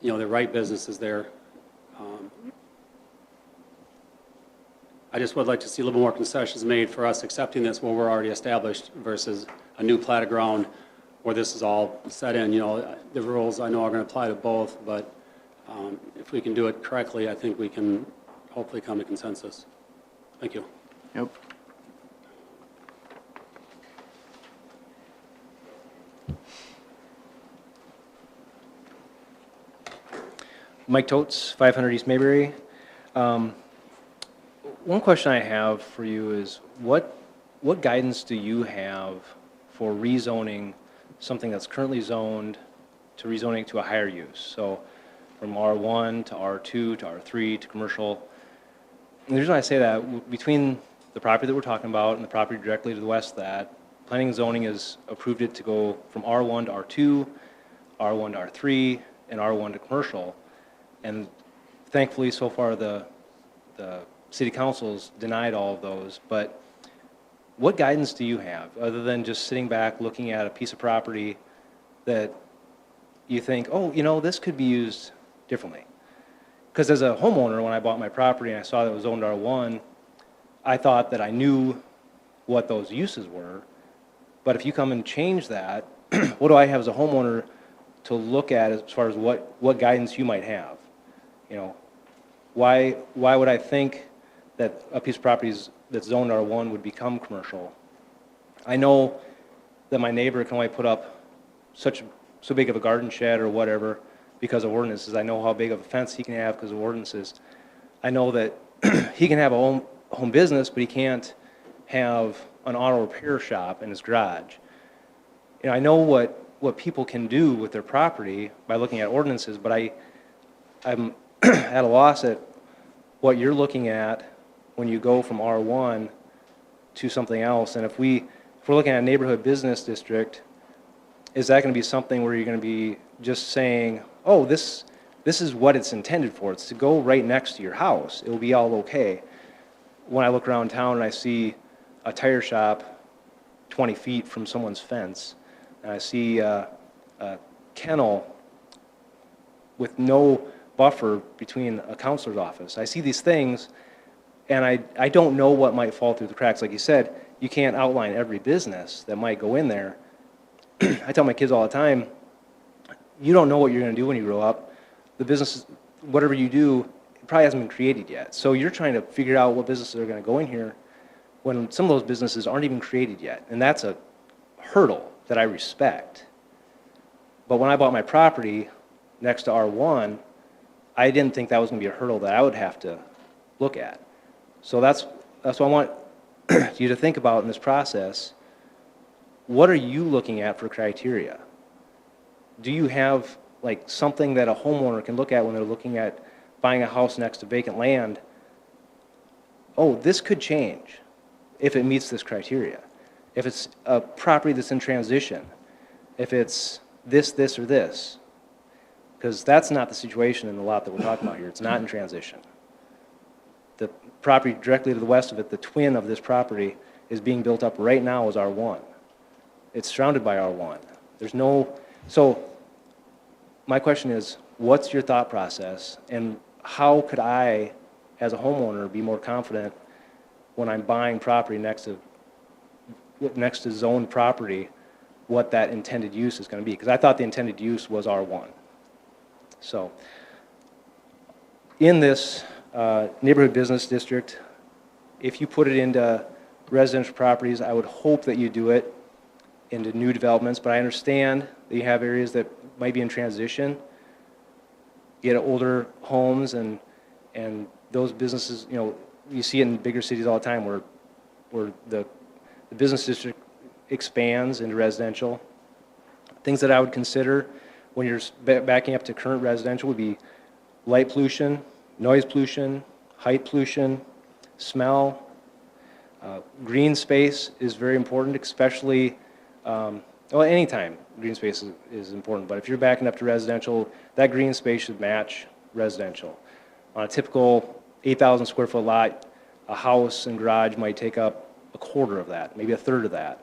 you know, the right businesses there. I just would like to see a little more concessions made for us accepting this where we're already established versus a new plat of ground where this is all set in. You know, the rules I know are going to apply to both, but if we can do it correctly, I think we can hopefully come to consensus. Thank you. Yep. Mike Totes, 500 East Mayberry. One question I have for you is what guidance do you have for rezoning something that's currently zoned to rezoning to a higher use? So from R1 to R2 to R3 to commercial. And the reason I say that, between the property that we're talking about and the property directly to the west of that, planning and zoning has approved it to go from R1 to R2, R1 to R3, and R1 to commercial. And thankfully, so far, the city council's denied all of those. But what guidance do you have, other than just sitting back, looking at a piece of property that you think, oh, you know, this could be used differently? Because as a homeowner, when I bought my property and I saw that it was zoned R1, I thought that I knew what those uses were. But if you come and change that, what do I have as a homeowner to look at as far as what guidance you might have? You know, why would I think that a piece of property that's zoned R1 would become commercial? I know that my neighbor can only put up so big of a garden shed or whatever because of ordinances. I know how big of a fence he can have because of ordinances. I know that he can have a home business, but he can't have an auto repair shop in his garage. You know, I know what people can do with their property by looking at ordinances, but I'm at a loss at what you're looking at when you go from R1 to something else. And if we're looking at a neighborhood business district, is that going to be something where you're going to be just saying, oh, this is what it's intended for. It's to go right next to your house. It will be all okay. When I look around town and I see a tire shop 20 feet from someone's fence, and I see a kennel with no buffer between a counselor's office. I see these things, and I don't know what might fall through the cracks. Like you said, you can't outline every business that might go in there. I tell my kids all the time, you don't know what you're going to do when you grow up. The business, whatever you do, it probably hasn't been created yet. So you're trying to figure out what businesses are going to go in here when some of those businesses aren't even created yet. And that's a hurdle that I respect. But when I bought my property next to R1, I didn't think that was going to be a hurdle that I would have to look at. So that's what I want you to think about in this process. What are you looking at for criteria? Do you have like something that a homeowner can look at when they're looking at buying a house next to vacant land? Oh, this could change if it meets this criteria. If it's a property that's in transition, if it's this, or this. Because that's not the situation in the lot that we're talking about here. It's not in transition. The property directly to the west of it, the twin of this property, is being built up right now as R1. It's surrounded by R1. There's no, so my question is, what's your thought process, and how could I, as a homeowner, be more confident when I'm buying property next to zoned property, what that intended use is going to be? Because I thought the intended use was R1. So in this neighborhood business district, if you put it into residential properties, I would hope that you do it into new developments, but I understand that you have areas that might be in transition, get older homes, and those businesses, you know, you see it in bigger cities all the time where the business district expands into residential. Things that I would consider when you're backing up to current residential would be light pollution, noise pollution, height pollution, smell. Green space is very important, especially, well, anytime green space is important, but if you're backing up to residential, that green space should match residential. On a typical 8,000 square foot lot, a house and garage might take up a quarter of that, maybe a third of that.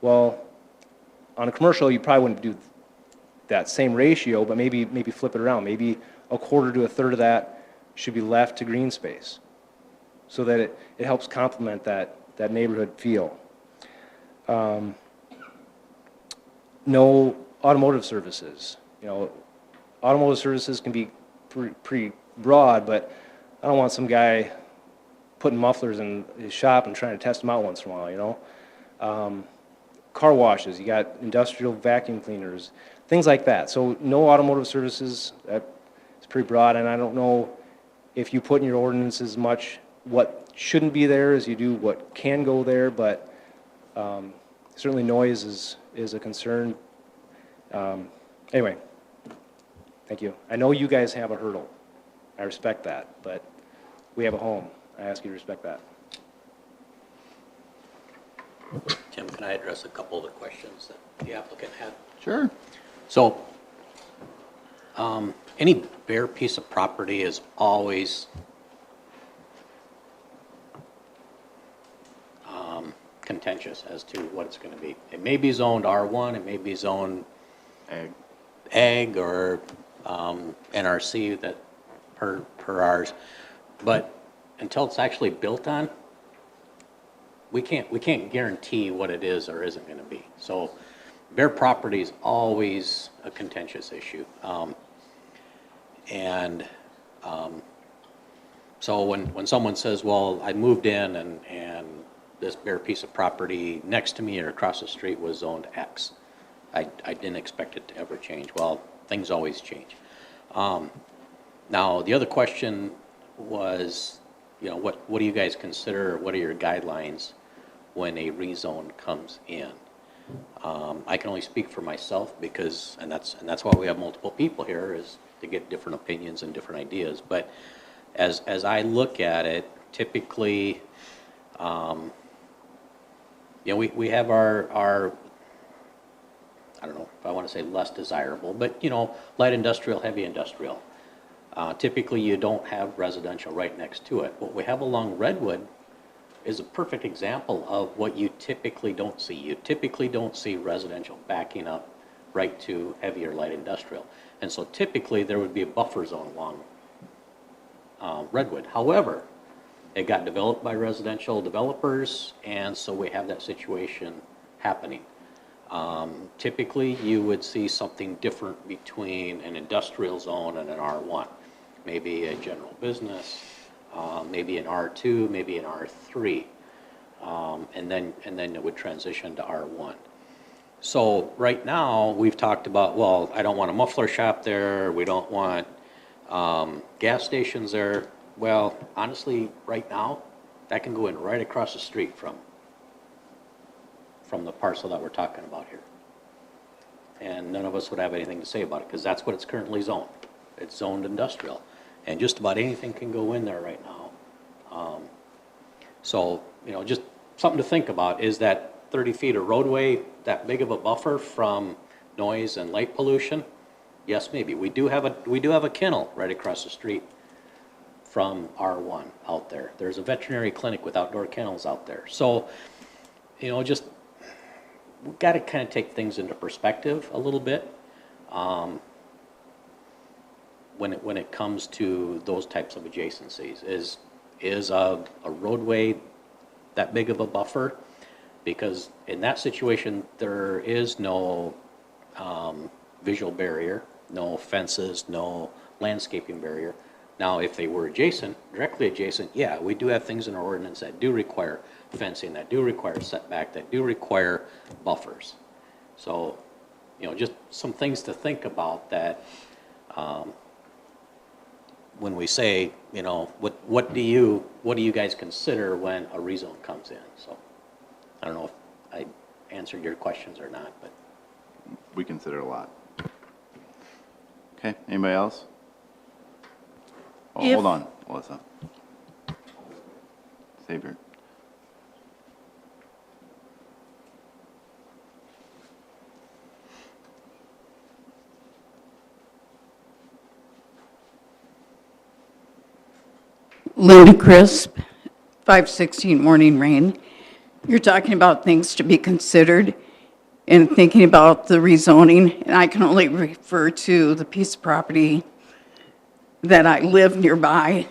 Well, on a commercial, you probably wouldn't do that same ratio, but maybe flip it around. Maybe a quarter to a third of that should be left to green space, so that it helps complement that neighborhood feel. No automotive services. You know, automotive services can be pretty broad, but I don't want some guy putting mufflers in his shop and trying to test them out once in a while, you know. Car washes, you got industrial vacuum cleaners, things like that. So no automotive services, that's pretty broad, and I don't know if you put in your ordinance as much what shouldn't be there as you do what can go there, but certainly noise is a concern. Anyway, thank you. I know you guys have a hurdle. I respect that, but we have a home. I ask you to respect that. Tim, can I address a couple of the questions that the applicant had? Sure. So, any bare piece of property is always contentious as to what it's going to be. It may be zoned R1, it may be zoned ag or NRC that per ours, but until it's actually built on, we can't guarantee what it is or isn't going to be. So bare property is always a contentious issue. So when someone says, well, I moved in and this bare piece of property next to me or across the street was zoned X, I didn't expect it to ever change. Well, things always change. Now, the other question was, you know, what do you guys consider, what are your guidelines when a rezone comes in? I can only speak for myself because, and that's why we have multiple people here, is to get different opinions and different ideas. But as I look at it, typically, you know, we have our I don't know if I want to say less desirable, but you know, light industrial, heavy industrial. Typically, you don't have residential right next to it. What we have along Redwood is a perfect example of what you typically don't see. You typically don't see residential backing up right to heavy or light industrial. And so typically there would be a buffer zone along Redwood. However, it got developed by residential developers, and so we have that situation happening. Typically, you would see something different between an industrial zone and an R1. Maybe a general business, maybe an R2, maybe an R3, and then it would transition to R1. So right now, we've talked about, well, I don't want a muffler shop there, we don't want gas stations there. Well, honestly, right now, that can go in right across the street from the parcel that we're talking about here. And none of us would have anything to say about it, because that's what it's currently zoned. It's zoned industrial, and just about anything can go in there right now. So, you know, just something to think about, is that 30 feet of roadway that big of a buffer from noise and light pollution? Yes, maybe. We do have a kennel right across the street from R1 out there. There's a veterinary clinic with outdoor kennels out there. So, you know, just, we've got to kind of take things into perspective a little bit when it comes to those types of adjacencies. Is a roadway that big of a buffer? Because in that situation, there is no visual barrier, no fences, no landscaping barrier. Now, if they were adjacent, directly adjacent, yeah, we do have things in our ordinance that do require fencing, that do require setback, that do require buffers. So, you know, just some things to think about that when we say, you know, what do you guys consider when a rezone comes in? So, I don't know if I answered your questions or not, but. We consider a lot. Okay, anybody else? Oh, If- hold on, Melissa. Save your. Linda Crisp, 516 Morning Rain. You're talking about things to be considered in thinking about the rezoning, and I can only refer to the piece of property that I live nearby,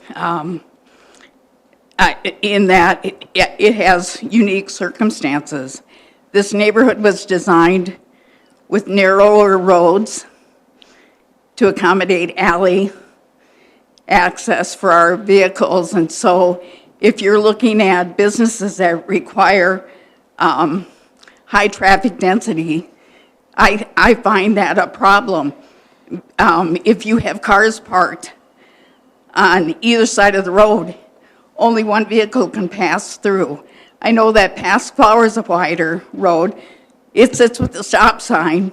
in that it has unique circumstances. This neighborhood was designed with narrower roads to accommodate alley access for our vehicles, and so if you're looking at businesses that require high traffic density, I find that a problem. If you have cars parked on either side of the road, only one vehicle can pass through. I know that Pasquale is a wider road. It sits with a stop sign,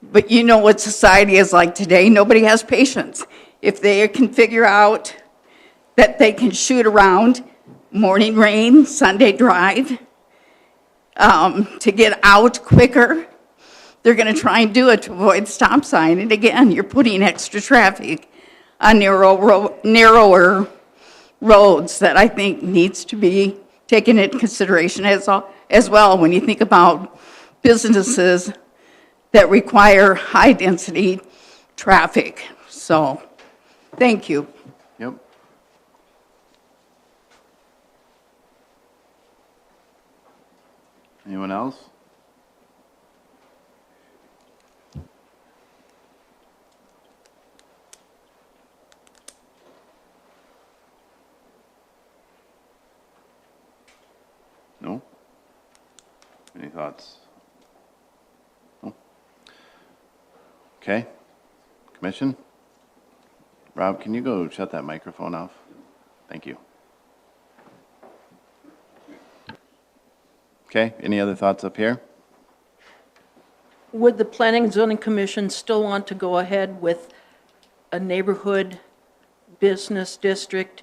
but you know what society is like today. Nobody has patience. If they can figure out that they can shoot around Morning Rain, Sunday Drive, to get out quicker, they're going to try and do it to avoid stop sign. And again, you're putting extra traffic on narrower roads that I think needs to be taken into consideration as well when you think about businesses that require high-density traffic. So, thank you. Yep. Anyone else? No? Any thoughts? No? Okay. Commission? Rob, can you go shut that microphone off? Thank you. Okay, any other thoughts up here? Would the Planning and Zoning Commission still want to go ahead with a neighborhood business district,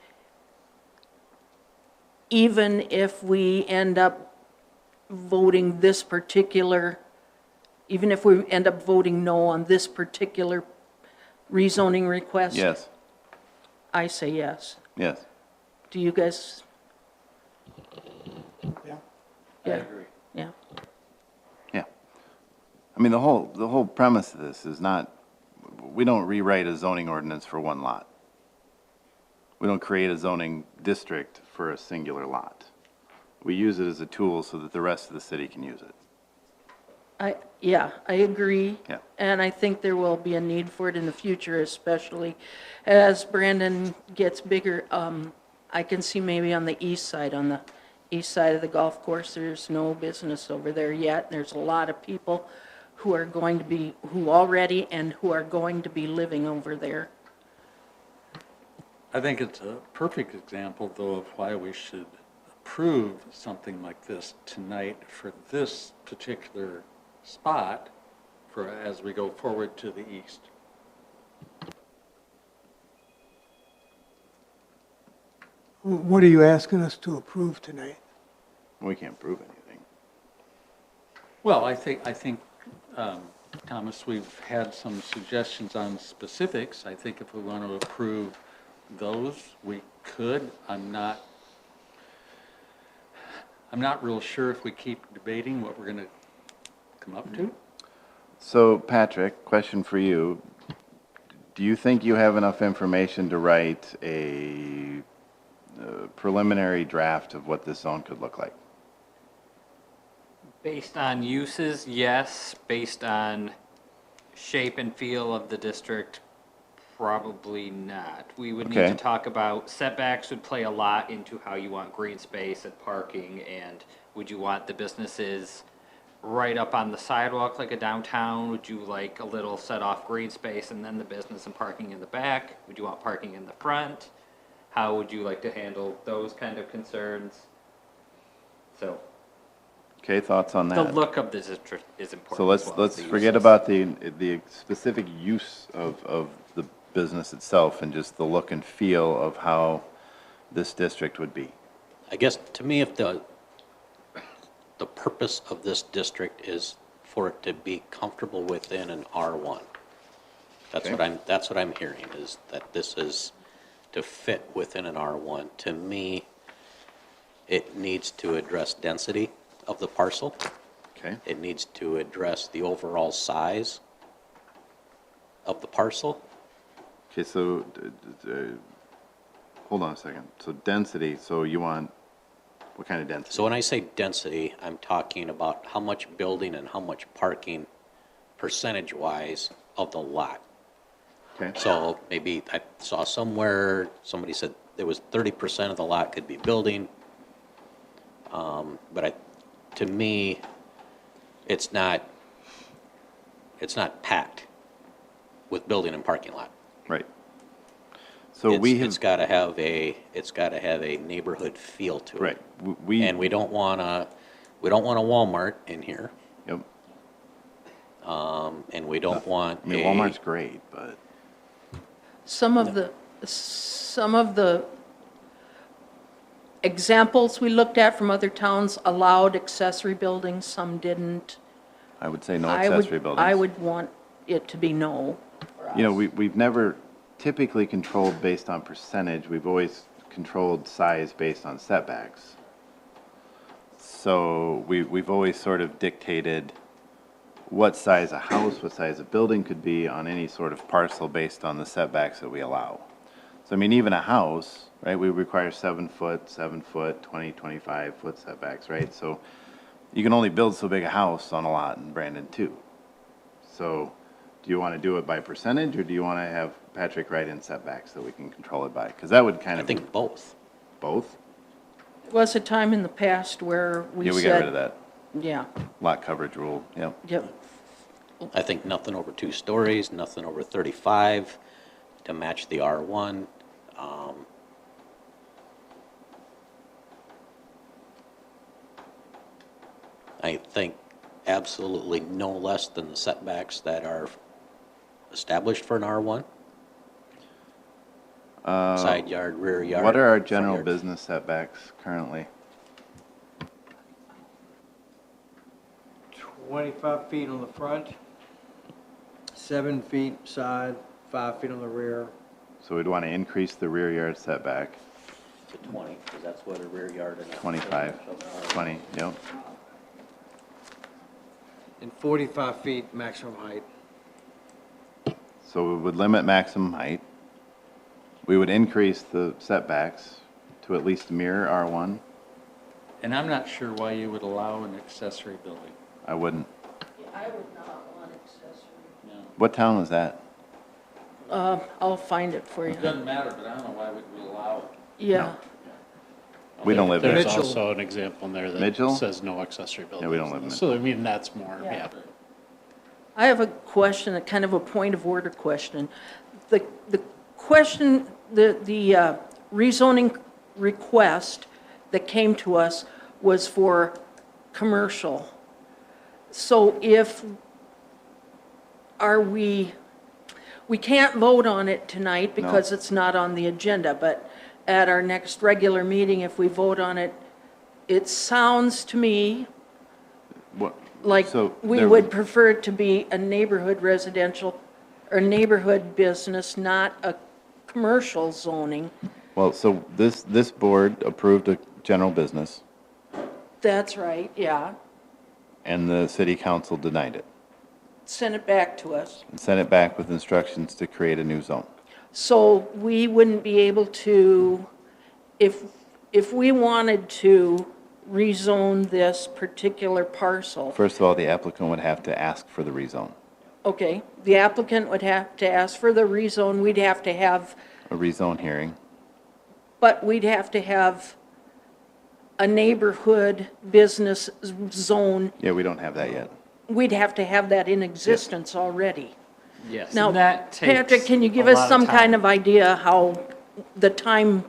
even if we end up voting this particular, even if we end up voting no on this particular rezoning request? Yes. I say yes. Yes. Do you guys? Yeah. Yeah. Yeah. Yeah. I mean, the whole premise of this is not, we don't rewrite a zoning ordinance for one lot. We don't create a zoning district for a singular lot. We use it as a tool so that the rest of the city can use it. Yeah, I agree. Yeah. And I think there will be a need for it in the future, especially as Brandon gets bigger. I can see maybe on the east side of the golf course, there's no business over there yet. There's a lot of people who are going to be, who already and who are going to be living over there. I think it's a perfect example, though, of why we should approve something like this tonight for this particular spot for, as we go forward to the east. What are you asking us to approve tonight? We can't prove anything. Well, I think, Thomas, we've had some suggestions on specifics. I think if we want to approve those, we could. I'm not real sure if we keep debating what we're going to come up to. So Patrick, question for you. Do you think you have enough information to write a preliminary draft of what this zone could look like? Based on uses, yes. Based on shape and feel of the district, probably not. We would need Okay. to talk about setbacks would play a lot into how you want green space and parking, and would you want the businesses right up on the sidewalk like a downtown? Would you like a little set off green space and then the business and parking in the back? Would you want parking in the front? How would you like to handle those kind of concerns? So Okay, thoughts on the that? look of the district is important. So as well as let's the forget uses. about the specific use of the business itself and just the look and feel of how this district would be. I guess, to me, if the purpose of this district is for it to be comfortable within an R1. That's what I'm hearing, is that this is to fit within an R1. To me, it needs to address density of the parcel. Okay. It needs to address the overall size of the parcel. Okay, so, hold on a second. So density, so you want, what kind of density? So when I say density, I'm talking about how much building and how much parking percentage-wise of the lot. Okay. So maybe I saw somewhere, somebody said there was 30% of the lot could be building. But to me, it's not packed with building and parking lot. Right. So we have. It's gotta have a neighborhood feel to it. Right. And we don't want a Walmart in here. Yep. And we don't want I mean, Walmart's great, but. Some of the examples we looked at from other towns allowed accessory buildings, some didn't. I would say no I would- accessory buildings. I would want it to be no. You know, we've never typically controlled based on percentage. We've always controlled size based on setbacks. So we've always sort of dictated what size a house, what size a building could be on any sort of parcel based on the setbacks that we allow. So I mean, even a house, right, we require 7 foot, 20, 25 foot setbacks, right? So you can only build so big a house on a lot in Brandon too. So do you want to do it by percentage, or do you want to have Patrick write in setbacks that we can control it by? Because that would kind of. I think both. Both? There was a time in the past where we said. Yeah, we got rid of that. Yeah, Lot coverage rule, yep. yep. I think nothing over 2 stories, nothing over 35 to match the R1. I think absolutely no less than the setbacks that are established for an R1. Side yard, rear yard. What are our front general yard. business setbacks currently? 25 feet on the front, 7 feet side, 5 feet on the rear. So we'd want to increase the rear yard setback, To 20, because that's what a rear yard and a 25, 20, yep. And 45 feet maximum height. So we would limit maximum height. We would increase the setbacks to at least mirror R1. And I'm not sure why you would allow an accessory building. I wouldn't. I would not want accessory. What town was that? I'll find it for you. It doesn't matter, but I don't know why we would allow it. Yeah. We don't live there. There's also an example in there that Mitchell? says no accessory buildings. Yeah, we don't live in So, I mean, that's more, yeah. I have a question, a kind of a point of order question. The question the rezoning request that came to us was for commercial. So we can't vote on it tonight because it's not on the agenda, but at our next regular meeting, if we vote on it, it sounds to me What? like So we there- would prefer it to be a neighborhood residential or neighborhood business, not a commercial zoning. Well, so this board approved a general business, That's right, yeah. and the city council denied it, Send it back to us. and sent it back with instructions to create a new zone. So we wouldn't be able to, if we wanted to rezone this particular parcel, First of all, the applicant would have to ask for the rezone. okay, the applicant would have to ask for the rezone, we'd have to have, A rezone hearing. but we'd have to have a neighborhood business zone, Yeah, we don't have that yet. we'd have to have that in existence already. Yes, Now, and that takes Patrick, can you give a us lot some kind time. of idea how the time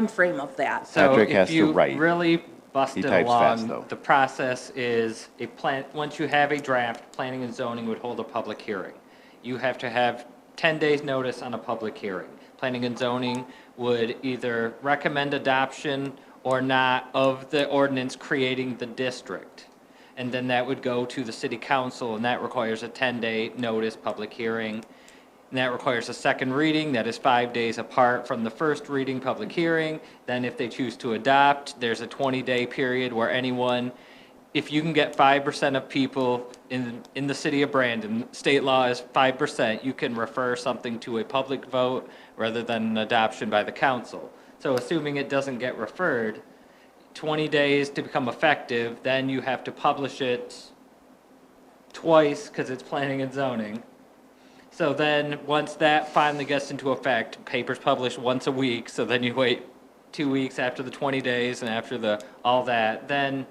frame of that? So Patrick has if to you write. really bust He it types fast, along, though. the process is once you have a draft, planning and zoning would hold a public hearing. You have to have 10 days' notice on a public hearing. Planning and zoning would either recommend adoption or not of the ordinance creating the district. And then that would go to the city council, and that requires a 10-day notice, public hearing. And that requires a second reading, that is 5 days apart from the first reading, public hearing. Then if they choose to adopt, there's a 20-day period where anyone, if you can get 5% of people in the city of Brandon, state law is 5%, you can refer something to a public vote rather than an adoption by the council. So assuming it doesn't get referred, 20 days to become effective, then you have to publish it twice because it's planning and zoning. So then, once that finally gets into effect, papers published once a week, so then you wait 2 weeks after the 20 days and after all that, then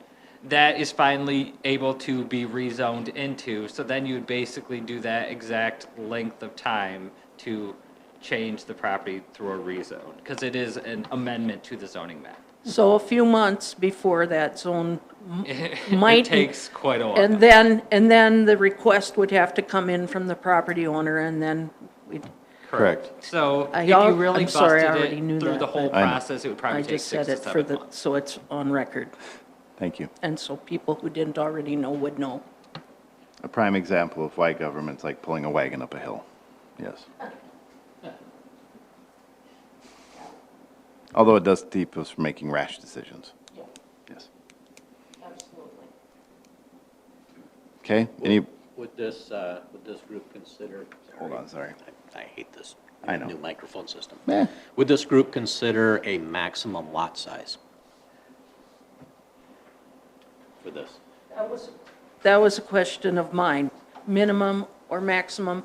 that is finally able to be rezoned into. So then you would basically do that exact length of time to change the property through a rezone, because it is an amendment to the zoning map. So a few months before that zone might. It takes quite a while. And then the request would have to come in from the property owner, and then we'd. Correct. So I if you al- really I'm sorry, I busted already it knew through that, the whole but I know. process, it would probably I take just 6 said to it for 7 the, months. so it's on record, Thank you. and so people who didn't already know would know. A prime example of why government's like pulling a wagon up a hill. Yes. Although it does keep us from making rash decisions. Yes. Absolutely. Okay, any, Would this group consider? hold on, sorry. I hate this I know. new microphone system. Eh. Would this group consider a maximum lot size for this? That was a question of mine, minimum or maximum.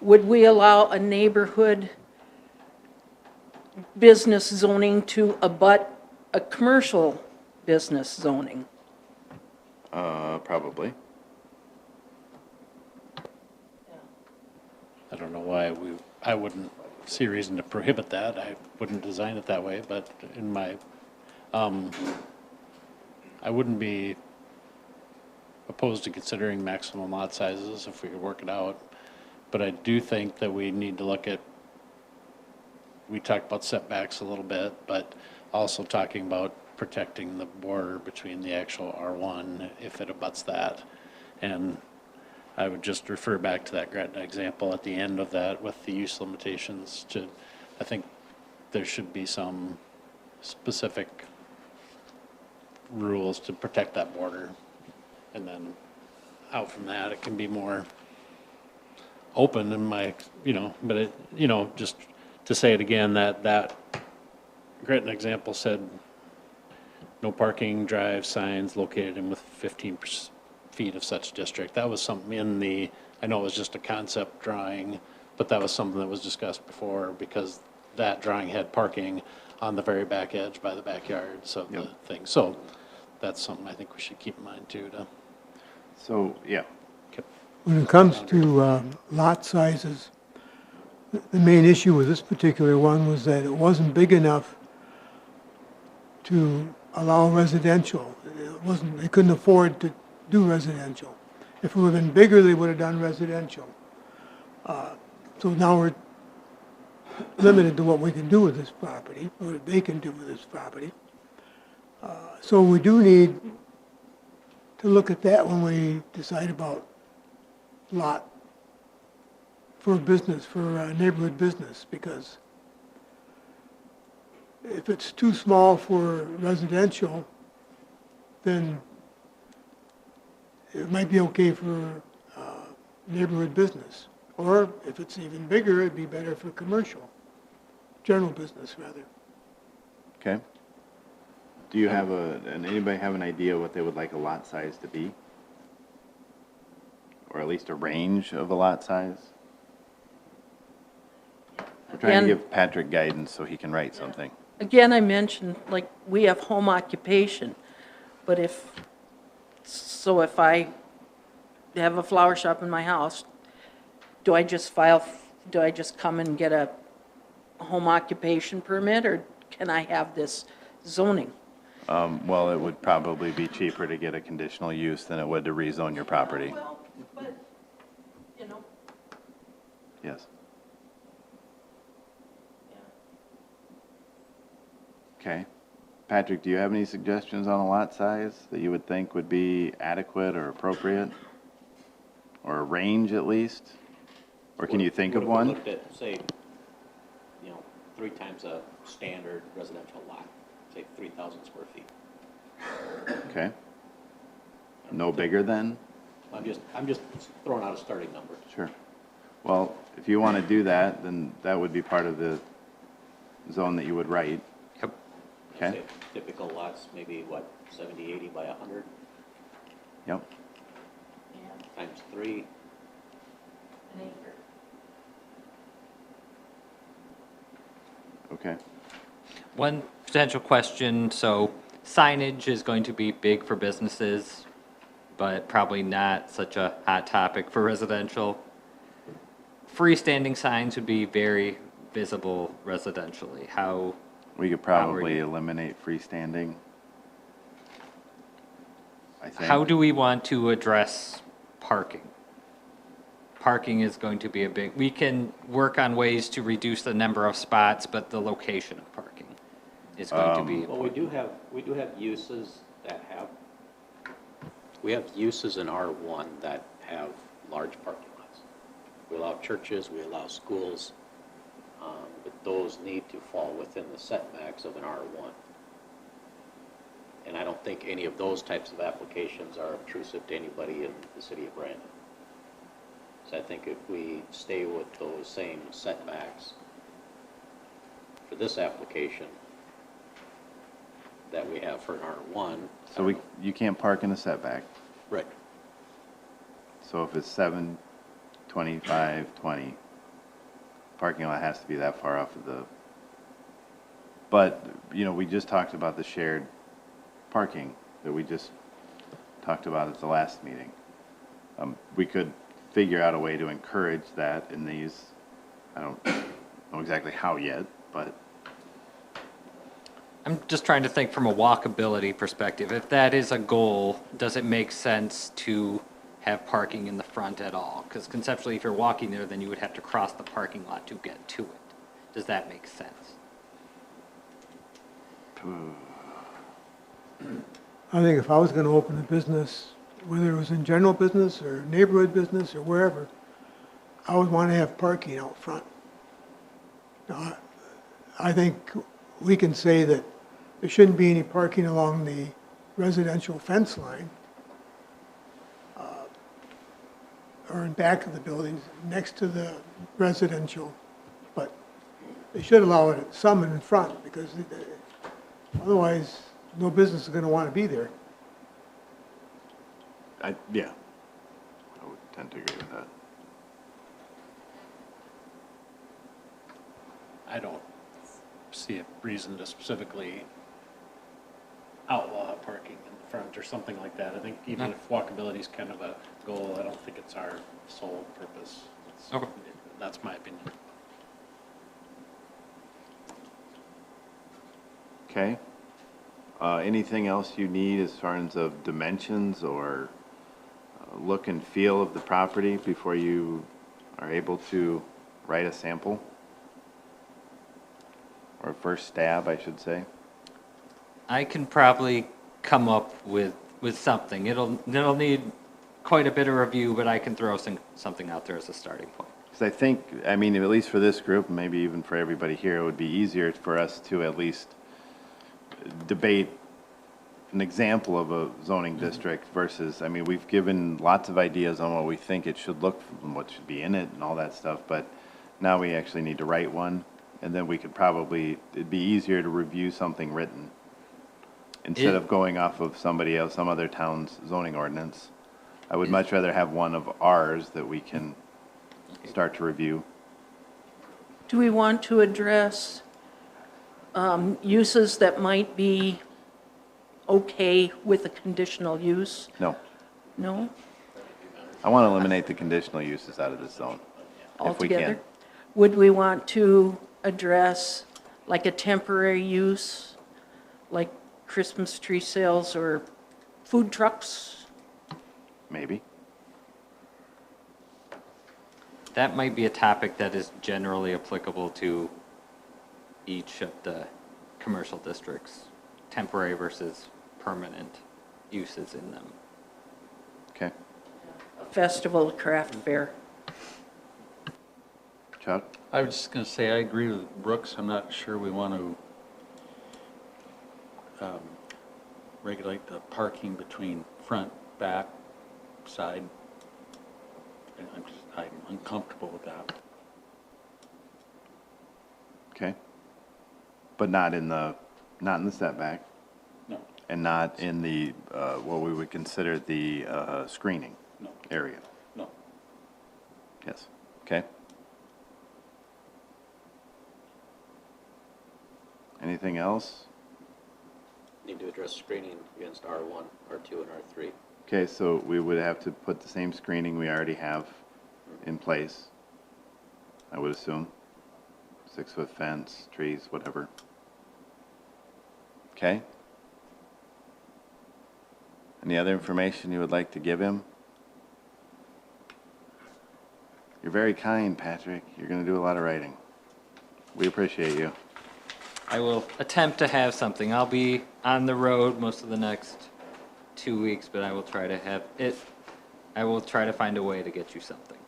Would we allow a neighborhood business zoning to abut a commercial business zoning? Probably. I don't know why I wouldn't see a reason to prohibit that. I wouldn't design it that way, but in my, I wouldn't be opposed to considering maximum lot sizes if we could work it out. But I do think that we need to look at, we talked about setbacks a little bit, but also talking about protecting the border between the actual R1 if it abuts that. And I would just refer back to that Gretna example at the end of that with the use limitations to, I think there should be some specific rules to protect that border. And then out from that, it can be more open in my, but it, just to say it again, that Gretna example said, no parking, drive signs located in with 15 feet of such district. That was something in the, I know it was just a concept drawing, but that was something that was discussed before because that drawing had parking on the very back edge by the backyards of the thing. So that's something I think we should keep in mind too. So, yeah. When it comes to lot sizes, the main issue with this particular one was that it wasn't big enough to allow residential. It wasn't, they couldn't afford to do residential. If it would have been bigger, they would have done residential. So now we're limited to what we can do with this property, or what they can do with this property. So we do need to look at that when we decide about lot for business, for a neighborhood business, because if it's too small for residential, then it might be okay for neighborhood business. Or if it's even bigger, it'd be better for commercial, general business rather. Okay. Do you have anybody have an idea what they would like a lot size to be? Or at least a range of a lot size? We're trying to Again- give Patrick guidance so he can write something. Again, I mentioned, like, we have home occupation, but if I have a flower shop in my house, do I just come and get a home occupation permit, or can I have this zoning? Well, it would probably be cheaper to get a conditional use than it would to rezone your property. Well, but, you know, Yes. Okay. Patrick, do you have any suggestions on a lot size that you would think would be adequate or appropriate? Or a range at least? Or can you think of What if we one? looked at, say, 3 times a standard residential lot, say 3,000 square feet? Okay. No bigger than? I'm just throwing out a starting number. Sure. Well, if you want to do that, then that would be part of the zone that you would write. Yep. Okay. Say typical lots, maybe 70, 80 by 100 Yep. times 3. an acre. Okay. One potential question, so signage is going to be big for businesses, but probably not such a hot topic for residential. Freestanding signs would be very visible residentially. How, We could probably eliminate freestanding. I think. how do we want to address parking? Parking is going to be a big, we can work on ways to reduce the number of spots, but the location of parking is going to be Well, important. we do have uses we have uses in R1 that have large parking lots. We allow churches, we allow schools, but those need to fall within the setbacks of an R1. And I don't think any of those types of applications are obtrusive to anybody in the city of Brandon. So I think if we stay with those same setbacks for this application that we have for an R1. So you can't park in the setback. Right. So if it's 7, 25, 20, parking lot has to be that far off of the, but, we just talked about the shared parking that we just talked about at the last meeting. We could figure out a way to encourage that in these, I don't know exactly how yet, but. I'm just trying to think from a walkability perspective. If that is a goal, does it make sense to have parking in the front at all? Because conceptually, if you're walking there, then you would have to cross the parking lot to get to it. Does that make sense? I think if I was gonna open a business, whether it was in general business or neighborhood business or wherever, I would wanna have parking out front. Now, I think we can say that there shouldn't be any parking along the residential fence line, or in back of the buildings, next to the residential, but they should allow it some in front, because otherwise, no business is gonna wanna be there. Yeah. I would tend to agree with that. I don't see a reason to specifically outlaw parking in the front or something like that. I think even if walkability is kind of a goal, I don't think it's our sole purpose. Okay. That's my opinion. Okay. Anything else you need as far as of dimensions or look and feel of the property before you are able to write a sample? Or first stab, I should say. I can probably come up with something. It'll need quite a bit of review, but I can throw something out there as a starting point. Because I think, I mean, at least for this group, maybe even for everybody here, it would be easier for us to at least debate an example of a zoning district versus, I mean, we've given lots of ideas on what we think it should look, and what should be in it and all that stuff, but now we actually need to write one, and then we could probably, it'd be easier to review something written instead of going off of somebody else, some other town's zoning ordinance. I would much rather have one of ours that we can start to review. Do we want to address uses that might be okay with a conditional use? No, No? I want to eliminate the conditional uses out of this zone, if we Altogether? can. Would we want to address like a temporary use, like Christmas tree sales or food trucks? Maybe. That might be a topic that is generally applicable to each of the commercial districts, temporary versus permanent uses in them. Okay. A festival, craft fair? Chuck? I was just going to say, I agree with Brooks. I'm not sure we want to regulate the parking between front, back, side. And I'm uncomfortable with that. Okay. But not in the setback? No. And not in the, what we would consider the screening No. area? No. Yes. Okay. Anything else? Need to address screening against R1, R2, and R3. Okay, so we would have to put the same screening we already have in place, I would assume. 6-foot fence, trees, whatever. Okay? Any other information you would like to give him? You're very kind, Patrick. You're going to do a lot of writing. We appreciate you. I will attempt to have something. I'll be on the road most of the next 2 weeks, but I will try to have it. I will try to find a way to get you something.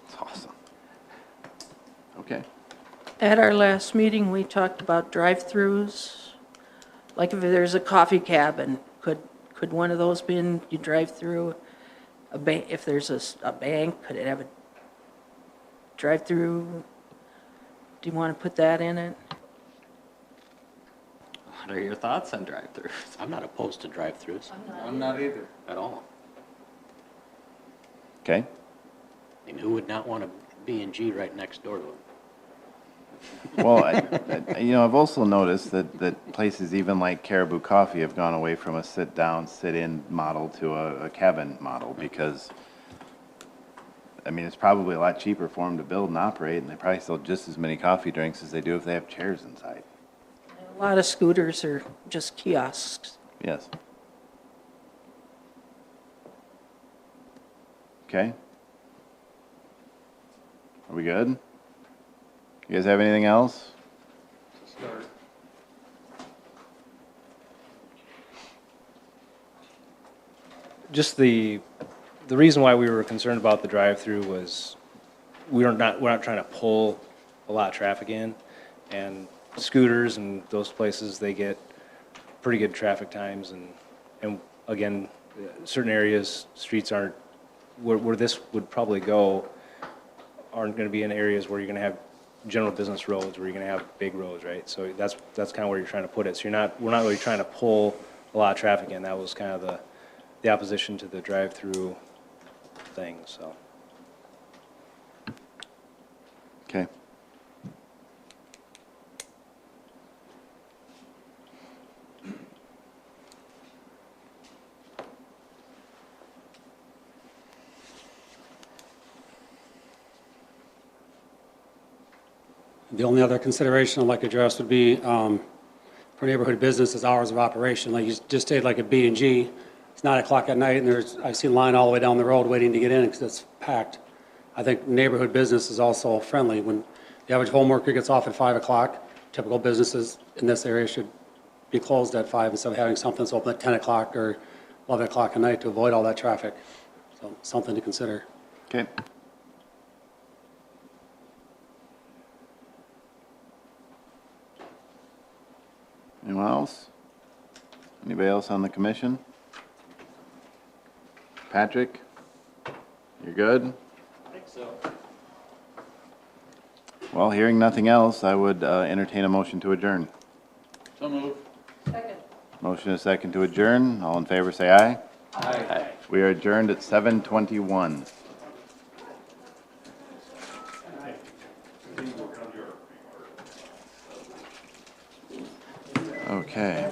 That's awesome. Okay. At our last meeting, we talked about drive-throughs. Like if there's a coffee cabin, could one of those be in, you drive through a bank? If there's a bank, could it have a drive-through? Do you want to put that in it? What are your thoughts on drive-throughs? I'm not opposed to drive-throughs I'm not either. at all. Okay. I mean, who would not want a B&G right next door to them? Well, I've also noticed that places even like Caribou Coffee have gone away from a sit-down, sit-in model to a cabin model because, I mean, it's probably a lot cheaper for them to build and operate, and they probably sell just as many coffee drinks as they do if they have chairs inside. A lot of scooters are just kiosks. Yes. Okay. Are we good? You guys have anything else? Just the reason why we were concerned about the drive-through was we're not trying to pull a lot of traffic in, and scooters and those places, they get pretty good traffic times, and again, certain areas, streets aren't, where this would probably go, aren't going to be in areas where you're going to have general business roads, where you're going to have big roads, right? So that's kind of where you're trying to put it. So we're not really trying to pull a lot of traffic in. That was kind of the opposition to the drive-through thing, so. Okay. The only other consideration I'd like to address would be for neighborhood businesses hours of operation. Like you just stayed like a B&G, it's 9 o'clock at night, and I've seen line all the way down the road waiting to get in because it's packed. I think neighborhood business is also friendly. When the average home worker gets off at 5 o'clock, typical businesses in this area should be closed at 5 instead of having something that's open at 10 o'clock or 11 o'clock at night to avoid all that traffic. So something to consider. Okay. Anyone else? Anybody else on the commission? Patrick? You're good? I think so. Well, hearing nothing else, I would entertain a motion to adjourn. So moved. Motion is second to adjourn. All in favor, say aye. Aye. We are adjourned at 7:21. Okay.